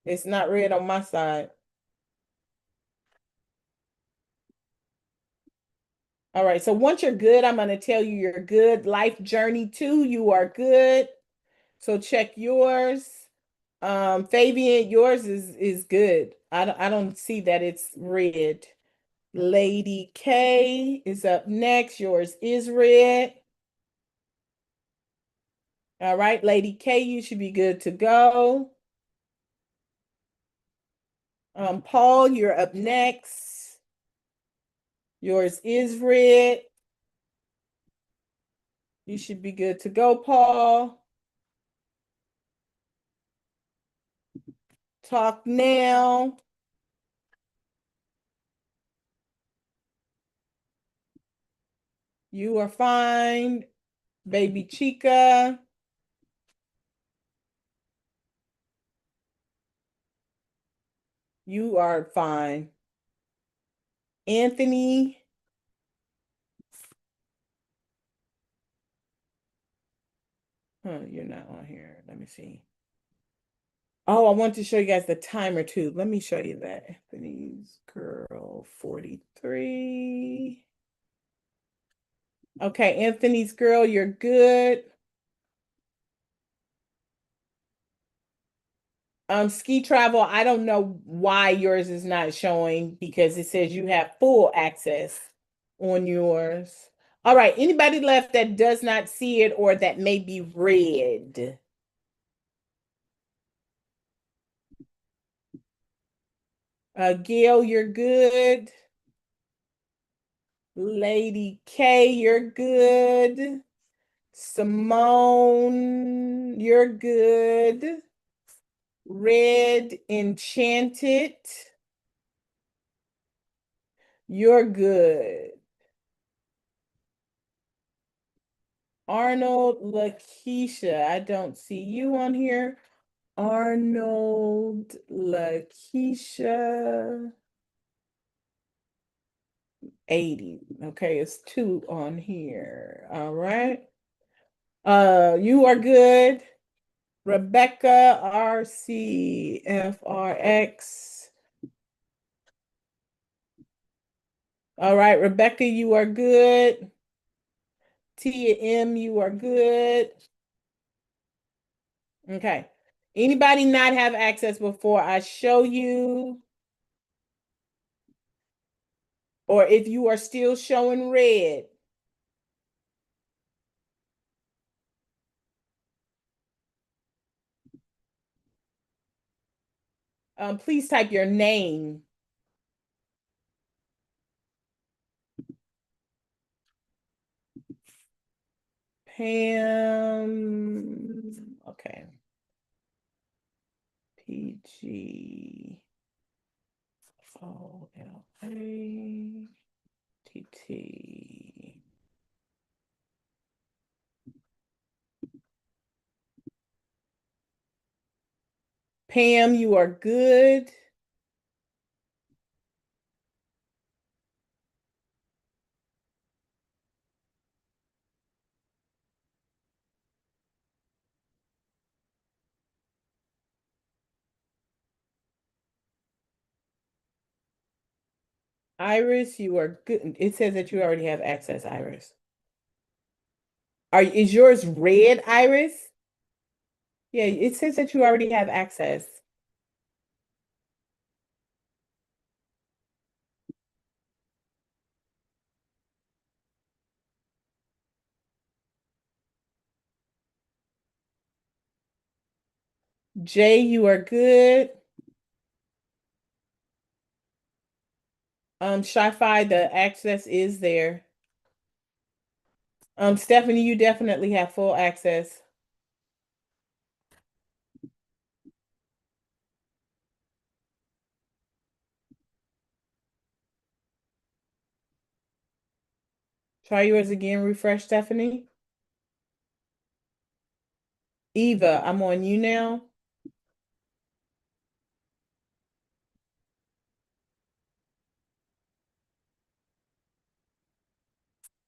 It's not red on my side. All right, so once you're good, I'm going to tell you you're good. Life Journey 2, you are good. So check yours. Fabian, yours is good. I don't see that it's red. Lady K is up next. Yours is red. All right, Lady K, you should be good to go. Paul, you're up next. Yours is red. You should be good to go, Paul. Talk now. You are fine. Baby Chica. You are fine. Anthony. You're not on here. Let me see. Oh, I want to show you guys the timer too. Let me show you that. Anthony's girl 43. Okay, Anthony's girl, you're good. Ski Travel, I don't know why yours is not showing because it says you have full access on yours. All right, anybody left that does not see it or that may be red? Gail, you're good. Lady K, you're good. Simone, you're good. Red Enchanted, you're good. Arnold Lakeisha, I don't see you on here. Arnold Lakeisha 80. Okay, it's 2 on here. All right. You are good. Rebecca RCFRX. All right, Rebecca, you are good. Tia M, you are good. Okay. Anybody not have access before I show you? Or if you are still showing red? Please type your name. Pam. Okay. PG. OLA. TT. Pam, you are good. Iris, you are good. It says that you already have access, Iris. Is yours red, Iris? Yeah, it says that you already have access. Jay, you are good. Sci-Fi, the access is there. Stephanie, you definitely have full access. Try yours again, refresh, Stephanie. Eva, I'm on you now.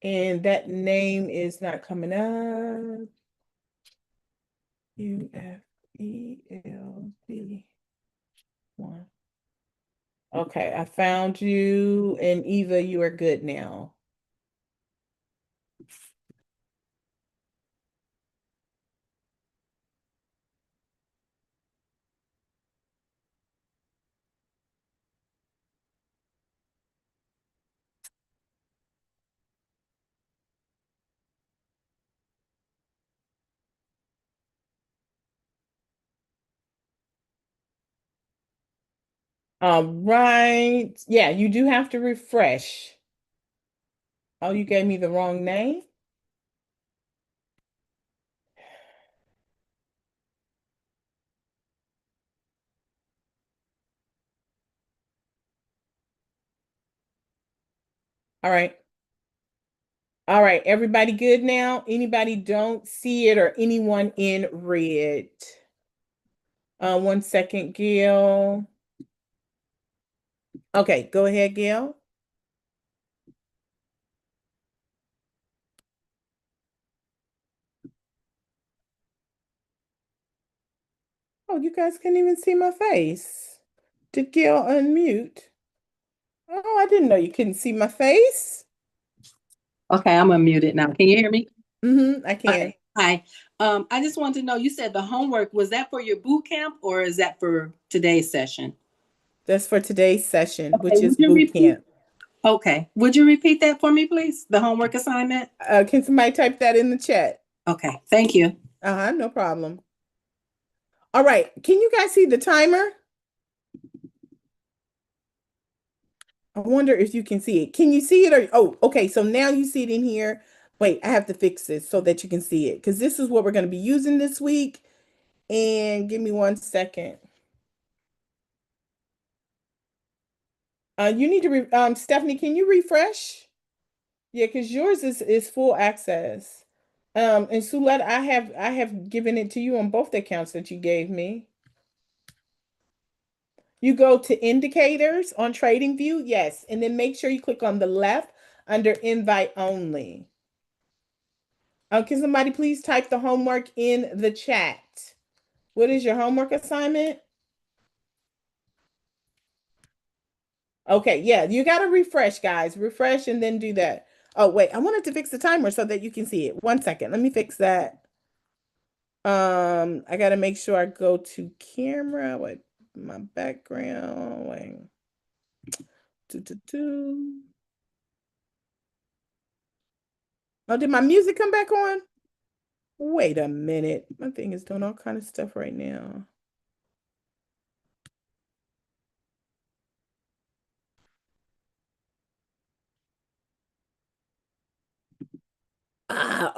And that name is not coming up. UFELD1. Okay, I found you, and Eva, you are good now. All right. Yeah, you do have to refresh. Oh, you gave me the wrong name? All right. All right, everybody good now? Anybody don't see it or anyone in red? 1 second, Gail. Okay, go ahead, Gail. Oh, you guys can't even see my face. Did Gail unmute? Oh, I didn't know you couldn't see my face. Okay, I'm unmuted now. Can you hear me? I can. Okay. Hi. I just wanted to know, you said the homework, was that for your boot camp or is that for today's session? That's for today's session, Okay, which is would you boot repeat? camp. Okay. Would you repeat that for me, please? The homework assignment? Can somebody type that in the chat? Okay, thank you. No problem. All right, can you guys see the timer? I wonder if you can see it. Can you see it? Or oh, okay. So now you see it in here. Wait, I have to fix this so that you can see it because this is what we're going to be using this week. And give me 1 second. You need to Stephanie, can you refresh? Yeah, because yours is full access. And Sulette, I have given it to you on both the accounts that you gave me. You go to indicators on TradingView, yes, and then make sure you click on the left under invite only. Can somebody please type the homework in the chat? What is your homework assignment? Okay, yeah, you got to refresh, guys. Refresh and then do that. Oh, wait, I wanted to fix the timer so that you can see it. 1 second, let me fix that. I got to make sure I go to camera with my background. Wait. Oh, did my music come back on? Wait a minute. My thing is doing all kind of stuff right now.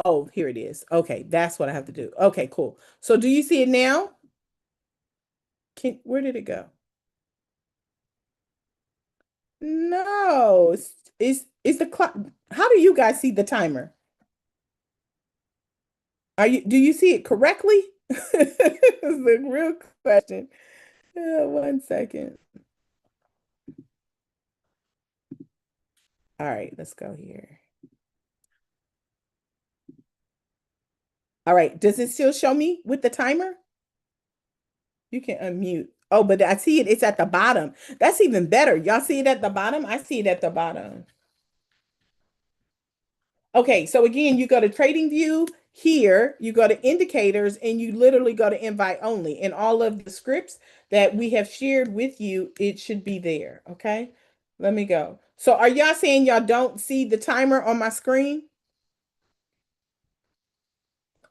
Oh, here it is. Okay, that's what I have to do. Okay, cool. So do you see it now? Where did it go? No, it's the clock. How do you guys see the timer? Do you see it correctly? It's the real question. 1 second. All right, let's go here. All right, does it still show me with the timer? You can unmute. Oh, but I see it. It's at the bottom. That's even better. Y'all see it at the bottom? I see it at the bottom. Okay, so again, you go to TradingView here, you go to indicators, and you literally go to invite only. And all of the scripts that we have shared with you, it should be there. Okay, let me go. So are y'all saying y'all don't see the timer on my screen?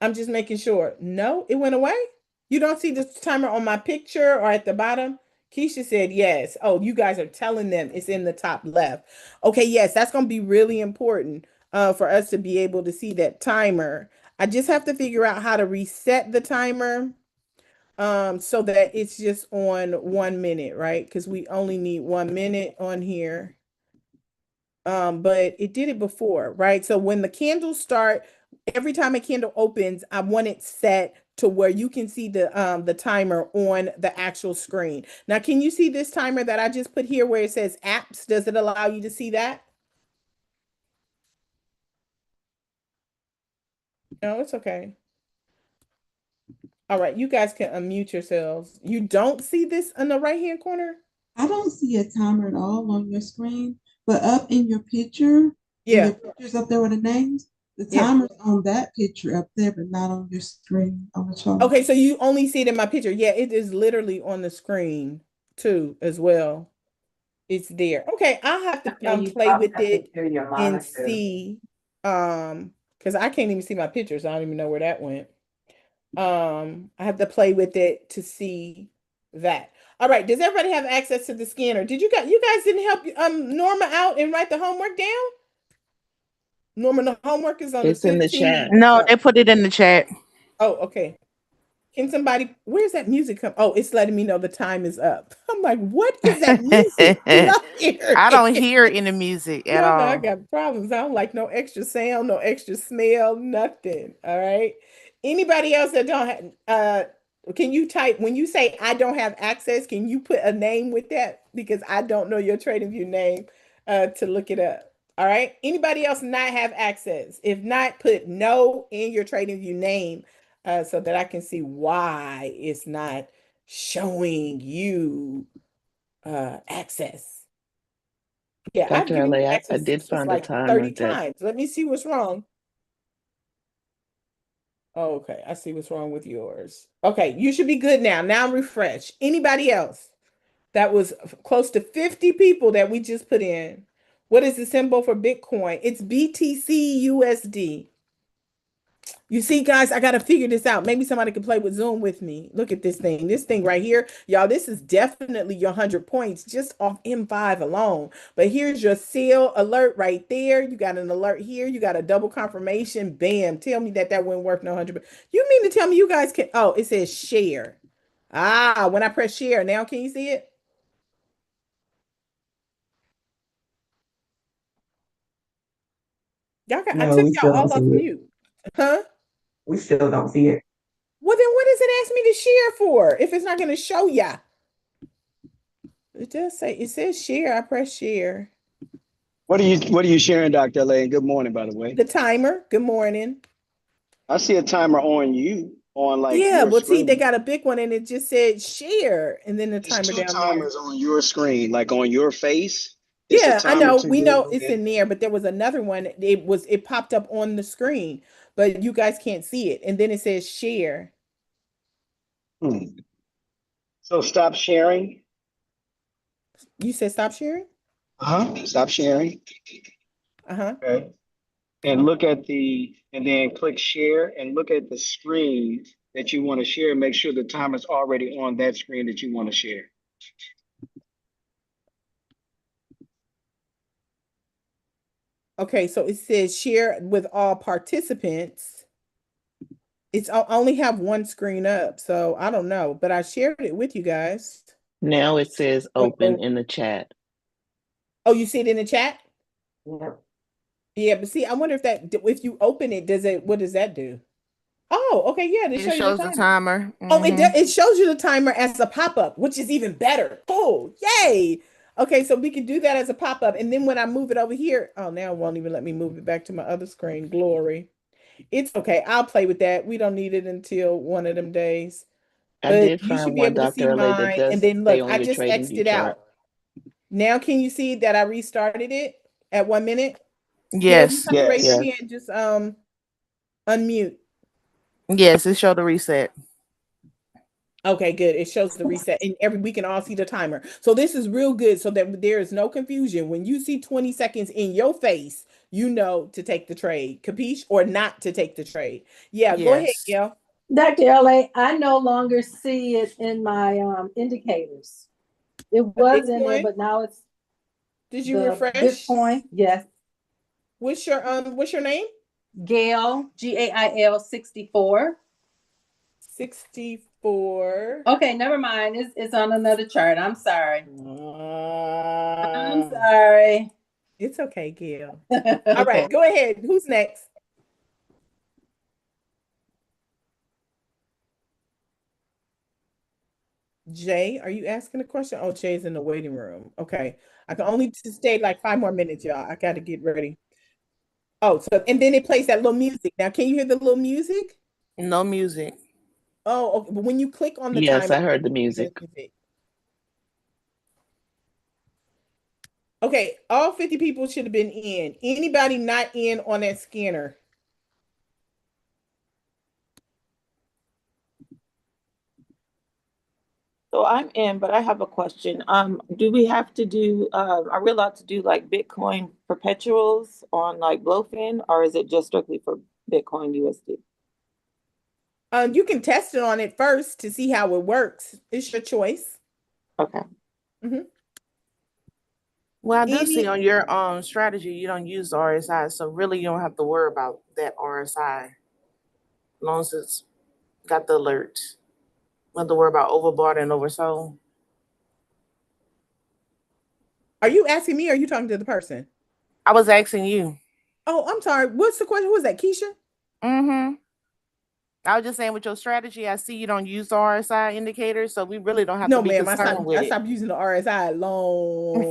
I'm just making sure. No, it went away? You don't see the timer on my picture or at the bottom? Keisha said yes. Oh, you guys are telling them it's in the top left. Okay, yes, that's going to be really important for us to be able to see that timer. I just have to figure out how to reset the timer so that it's just on 1 minute, right? Because we only need 1 minute on here. But it did it before, right? So when the candles start, every time a candle opens, I want it set to where you can see the timer on the actual screen. Now, can you see this timer that I just put here where it says apps? Does it allow you to see that? No, it's okay. All right, you guys can unmute yourselves. You don't see this in the right-hand corner? I don't see a timer at all on your screen, but up in your picture, Yeah. your pictures up there with the names, the Yeah. timer's on that picture up there, but not on your screen on the chart. Okay, so you only see it in my picture. Yeah, it is literally on the screen too, as well. It's there. Okay, I'll have to play with it and see. Because I can't even see my pictures. So I don't even know where that went. I have to play with it to see that. All right, does everybody have access to the scanner? You guys didn't help Norma out and write the homework down? Norma, the homework is on It's the in the 15 chat. minutes. No, they put it in the chat. Oh, okay. Can somebody, where's that music come? Oh, it's letting me know the time is up. I'm like, what is that music? I don't hear it in the music at No, all. I got problems. I don't like no extra sound, no extra smell, nothing. All right. Anybody else that don't have, can you type, when you say I don't have access, can you put a name with that? Because I don't know your TradingView name to look it up. All right. Anybody else not have access? If not, put no in your TradingView name so that I can see why it's not showing you access. Yeah, I've Dr. given you LA, I access did find a like timer 30 that times. Let me see what's wrong. Oh, okay, I see what's wrong with yours. Okay, you should be good now. Now refresh. Anybody else? That was close to 50 people that we just put in. What is the symbol for Bitcoin? It's BTC USD. You see, guys, I got to figure this out. Maybe somebody can play with Zoom with me. Look at this thing. This thing right here. Y'all, this is definitely your 100 points just off M5 alone. But here's your seal alert right there. You got an alert here. You got a double confirmation. Bam. Tell me that wouldn't work no 100. You mean to tell me you guys can? Oh, it says share. Ah, when I press share, now can you see it? Y'all got, I No, took we y'all still don't all see off it. mute. Huh? We still don't see it. Well, then what does it ask me to share for if it's not going to show ya? It does say, it says share. I press share. What are you sharing, Dr. Lane? Good morning, by the way. The timer. Good morning. I see a timer on you on like Yeah, your well, see, they screen. got a big one and it just said share and then the There's timer two down there. timers on your screen, like on your face. It's a Yeah, I timer know. to We your know it's in head. there, but there was another one. It popped up on the screen, but you guys can't see it. And then it says share. Hmm. So stop sharing. You said stop sharing? Stop sharing. Uh-huh. Okay. And look at and then click share and look at the screen that you want to share. Make sure the timer's already on that screen that you want to share. Okay, so it says share with all participants. It's only have one screen up, so I don't know, but I shared it with you guys. Now it says open in the chat. Oh, you see it in the chat? Yep. Yeah, but see, I wonder if you open it, what does that do? Oh, okay, yeah, It shows the timer. Oh, it shows you the timer as a pop-up, which is even better. Cool. Yay. Okay, so we can do that as a pop-up. And then when I move it over here, oh, now it won't even let me move it back to my other screen. Glory. It's okay. I'll play with that. We don't need it until one of them days. I But did you should find be one, able to see Dr. LA, that mine. And does then stay look, on I your just trading X'd view it chart. out. Now can you see that I restarted it at 1 minute? Yes. Gail, you raise your Yes. hand, just unmute. Yes, it showed the reset. Okay, good. It shows the reset, and we can all see the timer. So this is real good, so that there is no confusion. When you see 20 seconds in your face, you know to take the trade, capiche, or not to take the trade. Yeah, go ahead, Gail. Dr. LA, I no longer see it in my indicators. It was in there, Bitcoin? but now it's Did you the refresh? Bitcoin. Yes. What's your name? Gail, GAIL 64. 64. Okay, never mind. It's on another chart. I'm sorry. I'm sorry. It's okay, Gail. All right, go ahead. Who's next? Jay, are you asking a question? Oh, Jay's in the waiting room. Okay. I can only stay like 5 more minutes, y'all. I got to get ready. Oh, so and then it plays that little music. Now, can you hear the little music? No music. Oh, okay. But when you click on the Yes, timer, I heard the music. Okay, all 50 people should have been in. Anybody not in on that scanner? So I'm in, but I have a question. Do we have to do, are we allowed to do like Bitcoin perpetuals on like Blowfin, or is it just strictly for Bitcoin USD? You can test it on it first to see how it works. It's your choice. Okay. Well, I do see on your strategy you don't use the RSI, so really you don't have to worry about that RSI. As long as it's got the alert. You don't have to worry about overbought and oversold. Are you asking me or are you talking to the person? I was asking you. Oh, I'm sorry. What's the question? Who was that, Keisha? I was just saying with your strategy, I see you don't use the RSI indicators, so we really don't have No, to be ma'am. concerned with I it. stopped using the RSI long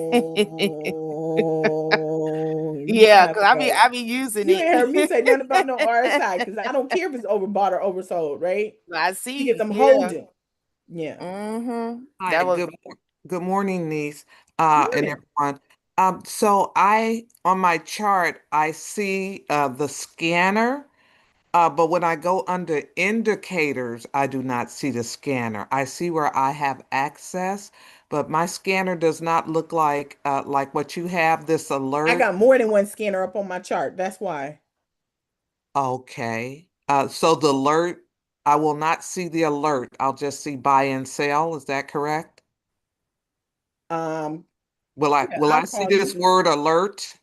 Yeah, time because ago. I be using You it. ain't heard me say nothing about no RSI because I don't care if it's overbought or oversold, right? I see. Because I'm Yeah. holding. Yeah. Hi, That was good morning, niece, and everyone. So on my chart, I see the scanner, but when I go under indicators, I do not see the scanner. I see where I have access, but my scanner does not look like what you have, this I alert. got more than one scanner up on my chart. That's why. Okay. So the alert, I will not see the alert. I'll just see buy and sell. Is that correct? Um, Will I yeah, will I'll I see call this you. word alert?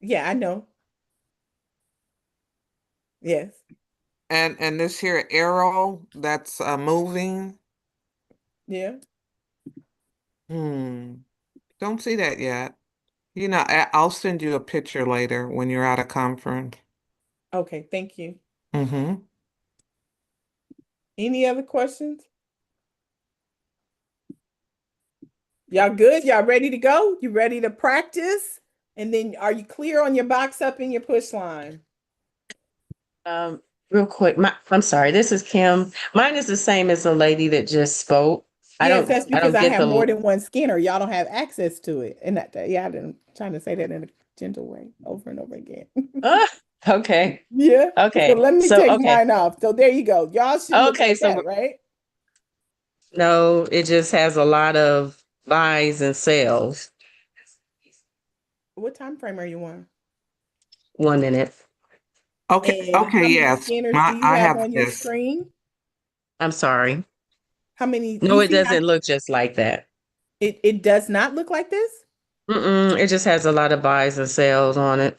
Yeah, I know. Yes. And this here arrow that's moving. Yeah. Don't see that yet. You know, I'll send you a picture later when you're at a conference. Okay, thank you. Mm-hmm. Any other questions? Y'all good? Y'all ready to go? You ready to practice? And then are you clear on your box up in your push line? Real quick, I'm sorry, this is Kim. Mine is the same as the lady that just spoke. Yes, that's I because don't I get have more the, than one scanner. Y'all don't have access to it. And yeah, I'm trying to say that in a gentle way over and over again. okay, Yeah. So okay. let me So, take okay, mine off. So there you go. Y'all should look okay, like so that, right? no, it just has a lot of buys and sells, What time frame are you on? 1 minute. Okay, And okay, how many yes. scanners do you I have have on your this. screen? I'm sorry. How many? No, You it see how doesn't look just like that. it does not look like this? It just has a lot of buys and sells on it.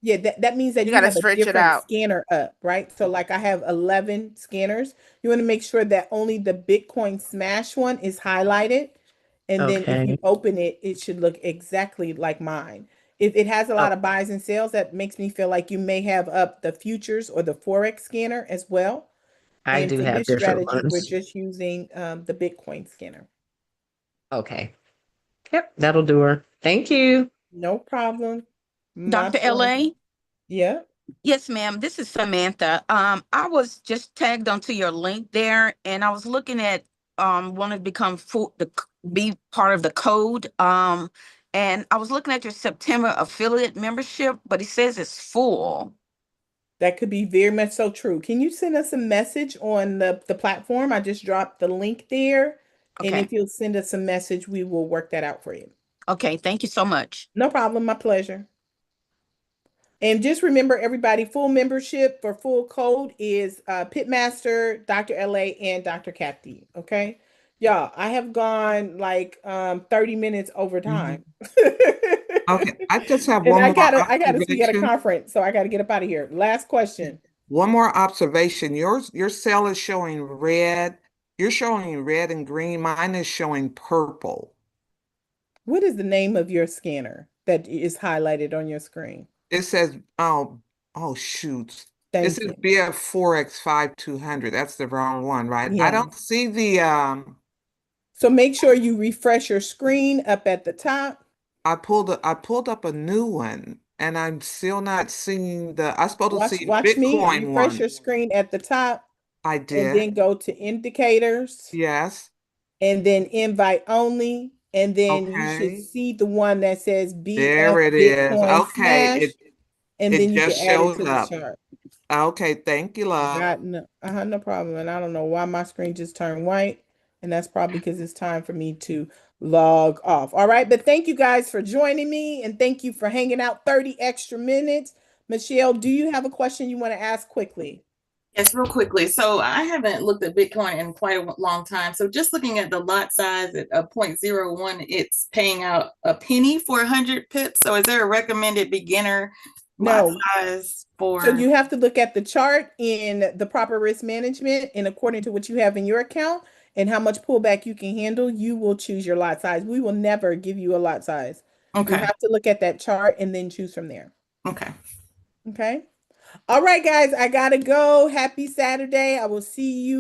Yeah, that means that You you gotta have a stretch it different out. scanner up, right? So like I have 11 scanners. You want to make sure that only the Bitcoin Smash one is highlighted. And then if you Okay. open it, it should look exactly like mine. If it has a lot Oh, of buys and sales, that makes me feel like you may have up the futures or the Forex scanner as well. I And do for have this different strategy, we're ones. just using the Bitcoin scanner. Okay. Yep, that'll do her. Thank you. No problem. My Dr. pleasure. LA? Yeah. Yes, ma'am. This is Samantha. I was just tagged onto your link there, and I was looking at want to become be part of the code. And I was looking at your September affiliate membership, but it says it's full. That could be very much so true. Can you send us a message on the platform? I just dropped the link there. And Okay. if you'll send us a message, we will work that out for you. Okay. Thank you so much. No problem. My pleasure. And just remember, everybody, full membership for full code is Pitmaster, Dr. LA, and Dr. Kathy. Okay. Y'all, I have gone like 30 minutes over time. Okay, I just have And one more I gotta speak at a observation. conference, so I gotta get up out of here. Last question. One more observation. Your cell is showing red. You're showing red and green. Mine is showing purple. What is the name of your scanner that is highlighted on your screen? It says, oh shoot. It Thank says you. BF Forex 5200. That's the wrong one, right? I Yeah. don't see the So make sure you refresh your screen up at the top. I pulled up a new one and I'm still not seeing I'm supposed to see Watch me. Bitcoin Refresh one. your screen at the top I and did. then go to indicators Yes. and then invite only. And then you should Okay. see the one that says BF There it is. Bitcoin Okay. Smash. And It then you can just add it showed to the up. chart. Okay, thank you, love. No problem. And I don't know why my screen just turned white. And that's probably because it's time for me to log off. All right. But thank you guys for joining me. And thank you for hanging out 30 extra minutes. Michelle, do you have a question you want to ask quickly? Yes, real quickly. So I haven't looked at Bitcoin in quite a long time. So just looking at the lot size at a 0.01, it's paying out a penny for 100 pips. So is there a recommended beginner lot No. size for? So you have to look at the chart in the proper risk management, and according to what you have in your account and how much pullback you can handle, you will choose your lot size. We will never give you a lot size. Okay. You have to look at that chart and then choose from there. Okay. Okay. All right, guys, I gotta go. Happy Saturday. I will see you.